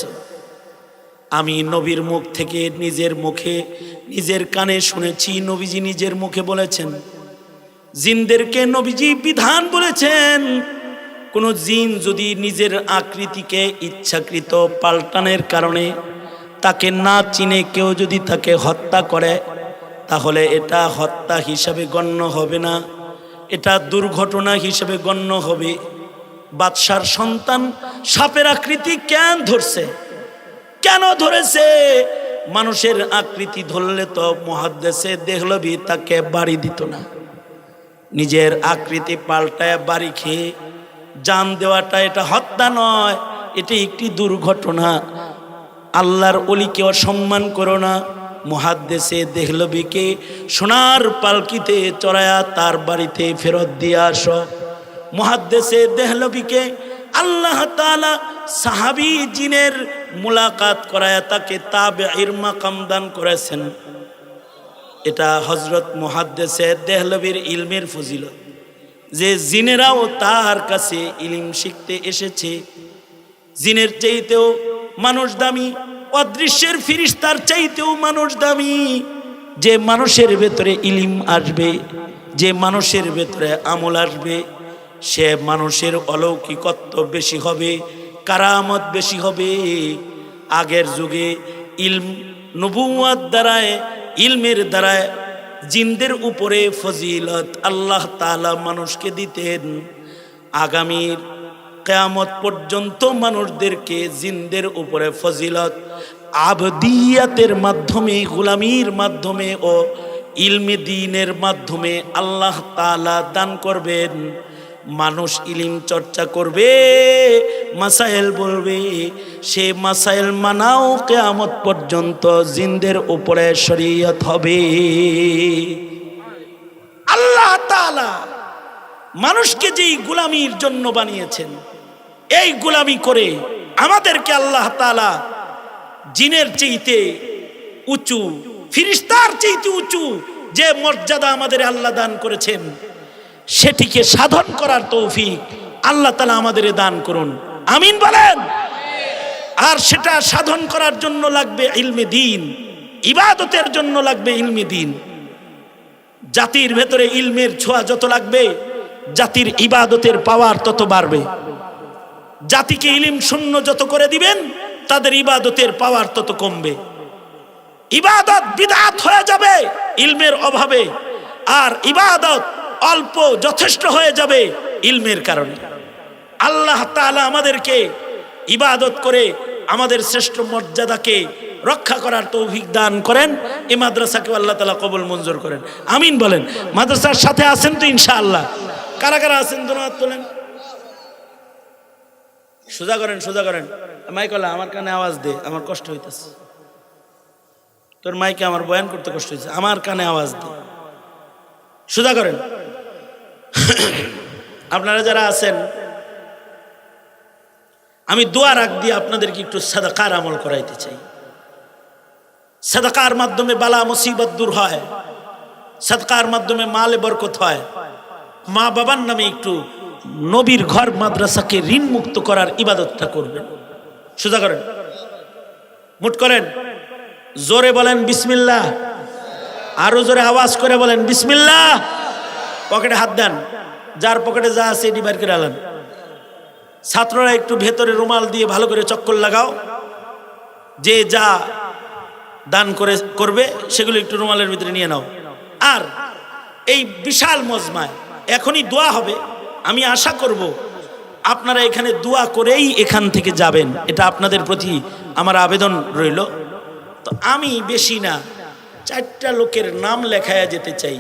আমি নবীর মুখ থেকে নিজের মুখে নিজের কানে শুনেছি, নবীজি নিজের মুখে বলেছেন, জিনদেরকে নবীজি বিধান বলেছেন, কোন জিন যদি নিজের আকৃতিকে ইচ্ছাকৃত পাল্টানোর কারণে তাকে না চিনে কেউ যদি তাকে হত্যা করে, তাহলে এটা হত্যা হিসাবে গণ্য হবে না, এটা দুর্ঘটনা হিসাবে গণ্য হবে। বাদশার সন্তান সাপের আকৃতি কেন ধরছে? কেন ধরেছে? মানুষের আকৃতি ধরলে তো মুহাদ্দিসে দেহলভী তাকে বাড়ি দিত না। নিজের আকৃতি পাল্টায় বাড়ি খেয়ে জান দেওয়াটা এটা হত্যা নয়, এটি একটি দুর্ঘটনা। আল্লাহর ওলিকে অসম্মান করো না। মুহাদ্দিসে দেহলভীকে সোনার পালকিতে চড়ায়া তার বাড়িতে ফেরত দিয়ে আসো। মুহাদ্দিসে দেহলভীকে আল্লাহ তাআলা সাহাবী জিনের মুলাকাত করায় তাকে তাবেঈর মাকাম দান করেছেন। এটা হযরত মুহাদ্দিসে দেহলভীর ইলমের ফজিলত, যে জিনেরাও তার কাছে ইলম শিখতে এসেছে। জিনের চাইতেও মানুষ দামি, অদৃশ্যের ফেরেশতার চাইতেও মানুষ দামি। যে মানুষের ভেতরে ইলম আসবে, যে মানুষের ভেতরে আমল আসবে, সে মানুষের অলৌকিকত্ব বেশি হবে, কারামত বেশি হবে। আগের যুগে ইলম নবুয়ত দ্বারায়, ইলমের দ্বারায় জিনদের উপরে ফজিলত আল্লাহ তাআলা মানুষকে দিতেন। আগামীর কিয়ামত পর্যন্ত মানুষদেরকে জিনদের উপরে ফজিলত আবদিয়াতের মাধ্যমে, গোলামির মাধ্যমে ও ইলমে দ্বীনের মাধ্যমে আল্লাহ তাআলা দান করবেন। মানুষ ইলম চর্চা করবে, মাসাইল বলবে, সে মাসাইল মানাও কিয়ামত পর্যন্ত জিনদের উপরে শরীয়ত হবে। আল্লাহ তাআলা মানুষকে যেই গোলামির জন্য বানিয়েছেন, এই গোলামি করে আমাদেরকে আল্লাহ তাআলা জিনের চাইতে উঁচু, ফেরেশতার চাইতে উঁচু যে মর্যাদা আমাদের আল্লাহ দান করেছেন, সেটিকে সাধন করার তৌফিক আল্লাহ তাআলা আমাদের দান করুন, আমিন বলেন। আর সেটা সাধন করার জন্য লাগবে ইলমে দ্বীন, ইবাদতের জন্য লাগবে ইলমে দ্বীন। জাতির ভেতরে ইলমের ছোঁয়া যত লাগবে, জাতির ইবাদতের পাওয়ার তত বাড়বে। জাতিকে ইলম শূন্য যত করে দিবেন, তাদের ইবাদতের পাওয়ার তত কমবে। ইবাদত বিদআত হয়ে যাবে ইলমের অভাবে, আর ইবাদত অল্প যথেষ্ট হয়ে যাবে ইলমের কারণে। আল্লাহ তাআলা আমাদেরকে ইবাদত করে আমাদের শ্রেষ্ঠ মর্যাদাকে রক্ষা করার তৌফিক দান করেন। এই মাদ্রাসাকে আল্লাহ তাআলা কবুল মঞ্জুর করেন, আমিন বলেন। মাদ্রাসার সাথে আছেন তো ইনশাআল্লাহ? কারা কারা আছেন দুনো হাত তোলেন। সোজা করেন, সোজা করেন। মাইকলা আমার কানে আওয়াজ দে, আমার কষ্ট হইতেছে। তোর মাইকে আমার বয়ান করতে কষ্ট হয়েছে, আমার কানে আওয়াজ দে। সোজা করেন। আপনারা যারা আছেন, আমি দোয়া রাখ দিয়ে আপনাদেরকে একটু সাদাকার আমল করাইতে চাই। সাদাকার মাধ্যমে বালা মুসিবত দূর হয়, সাদকার মাধ্যমে মালে বরকত হয়। মা বাবার নামে একটু নবীর ঘর মাদ্রাসাকে ঋণ মুক্ত করার ইবাদতটা করবেন। সোজা করেন, মুট করেন, জোরে বলেন বিসমিল্লাহ, আরো জোরে আওয়াজ করে বলেন বিসমিল্লাহ। পকেটে হাত দেন, যার পকেটে যা আছে এটি বের করে আনেন। ছাত্ররা একটু ভেতরে রুমাল দিয়ে ভালো করে চক্কর লাগাও। যে যা দান করবে সেগুলো একটু রুমালের ভিতরে নিয়ে নাও। আর এই বিশাল মজমায় এখনই দোয়া হবে, আমি আশা করব আপনারা এখানে দোয়া করেই এখান থেকে যাবেন, এটা আপনাদের প্রতি আমার আবেদন রইল। তো আমি বেশি না, 4টা লোকের নাম লেখায়া যেতে চাই।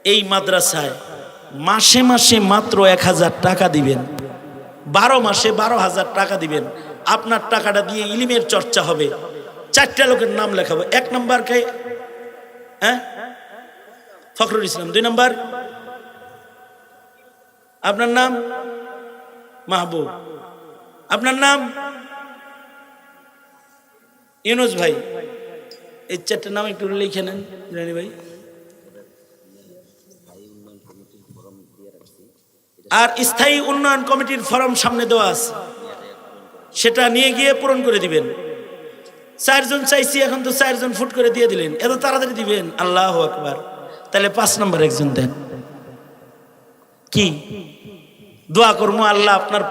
এই মাদ্রাসায় মাসে মাসে মাত্র 1000 টাকা দিবেন, 12 মাসে 12,000 টাকা দিবেন। আপনার টাকাটা দিয়ে ইলমের চর্চা হবে। 4টা লোকের নাম লেখাবো। 1 নম্বর কে? ফখরুল ইসলাম। 2 নম্বর আপনার নাম? মাহবুব। আপনার নাম? ইউনুস ভাই। এই 4টা নাম একটু লিখে নেন রানী ভাই। আর স্থায়ী উন্নয়ন কমিটির ফরম সামনে দেওয়া আছে, সেটা নিয়ে গিয়ে পূরণ করে দিবেন। 4 জন চাইছি, এখন তো 4 জন ফুট করে দিয়ে দিলেন, এত তাড়াতাড়ি দিবেন, আল্লাহু আকবার। তাহলে 5 নম্বর একজন দেন। কি দোয়া করবো, আল্লাহ আপনার